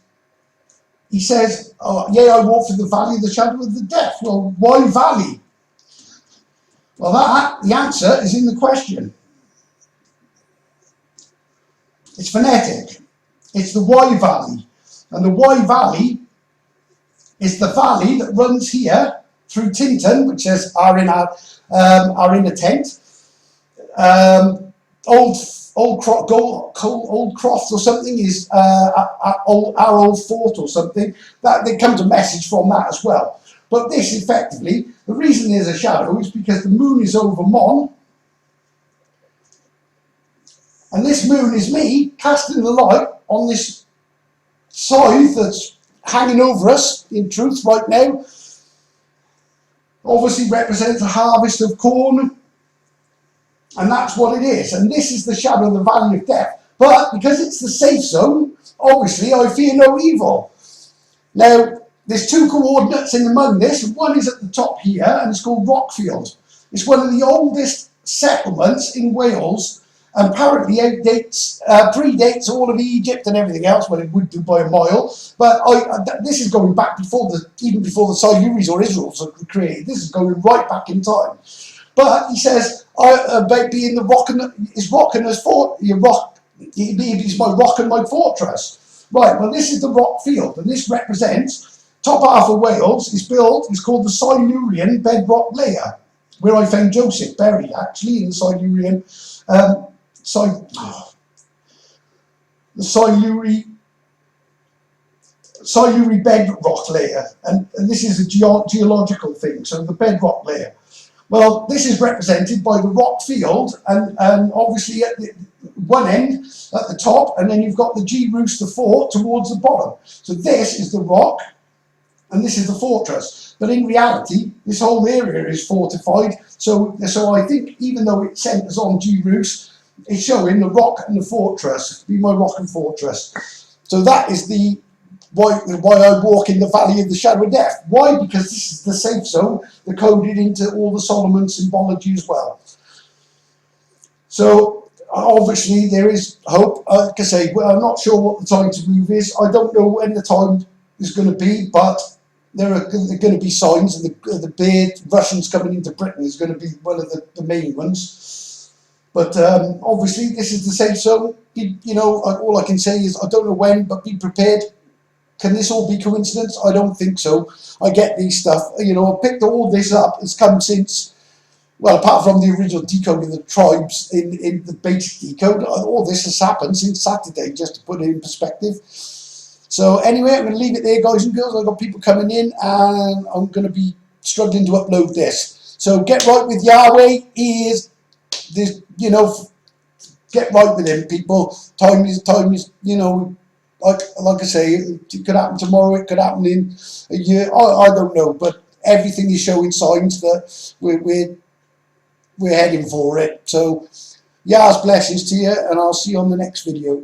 he says, yea, I walk through the valley of the shadow of the death. Well, why valley? Well, the answer is in the question. It's phonetic. It's the Y valley. And the Y valley is the valley that runs here through Tinton, which says are in a tent. Old Croft or something is our old fort or something. That there comes a message from that as well. But this effectively, the reason there's a shadow is because the moon is over Mon, and this moon is me casting the light on this scythe that's hanging over us. In truth, right now, obviously represents a harvest of corn. And that's what it is. And this is the shadow of the valley of death. But because it's the safe zone, obviously I fear no evil. Now, there's two coordinates in among this. One is at the top here, and it's called Rockfield. It's one of the oldest settlements in Wales. And apparently predates all of Egypt and everything else. Well, it would do by a mile. But this is going back even before the Silures or Israels were created. This is going right back in time. But he says about being the rock and his fort. He's my rock and my fortress. Right, well this is the rock field, and this represents top half of Wales is called the Silurian bedrock layer, where I found Joseph buried actually in the Silurian, the Silurian bedrock layer, and this is a geological thing, so the bedrock layer. Well, this is represented by the rock field, and obviously at the one end, at the top, and then you've got the G Rooster Fort towards the bottom. So this is the rock, and this is the fortress. But in reality, this whole area is fortified. So I think even though it centres on G Roost, it's showing the rock and the fortress. Be my rock and fortress. So that is the why I walk in the Valley of the Shadow of Death. Why? Because this is the safe zone, they're coded into all the Solomon symbology as well. So obviously there is hope. Like I say, well, I'm not sure what the time to move is. I don't know when the time is going to be, but there are going to be signs, and the big Russians coming into Britain is going to be one of the main ones. But obviously this is the safe zone. You know, all I can say is I don't know when, but be prepared. Can this all be coincidence? I don't think so. I get these stuff, you know, I picked all this up. It's come since, well, apart from the original decode of the tribes in the basic decode, all this has happened since Saturday, just to put it in perspective. So anyway, I'm going to leave it there, guys and girls. I've got people coming in, and I'm going to be struggling to upload this. So get right with Yahweh. He is this, you know, get right with him, people. Time is, you know, like I say, it could happen tomorrow, it could happen in a year, I don't know, but everything is showing signs that we're heading for it. So, Yah's blessings to you, and I'll see you on the next video.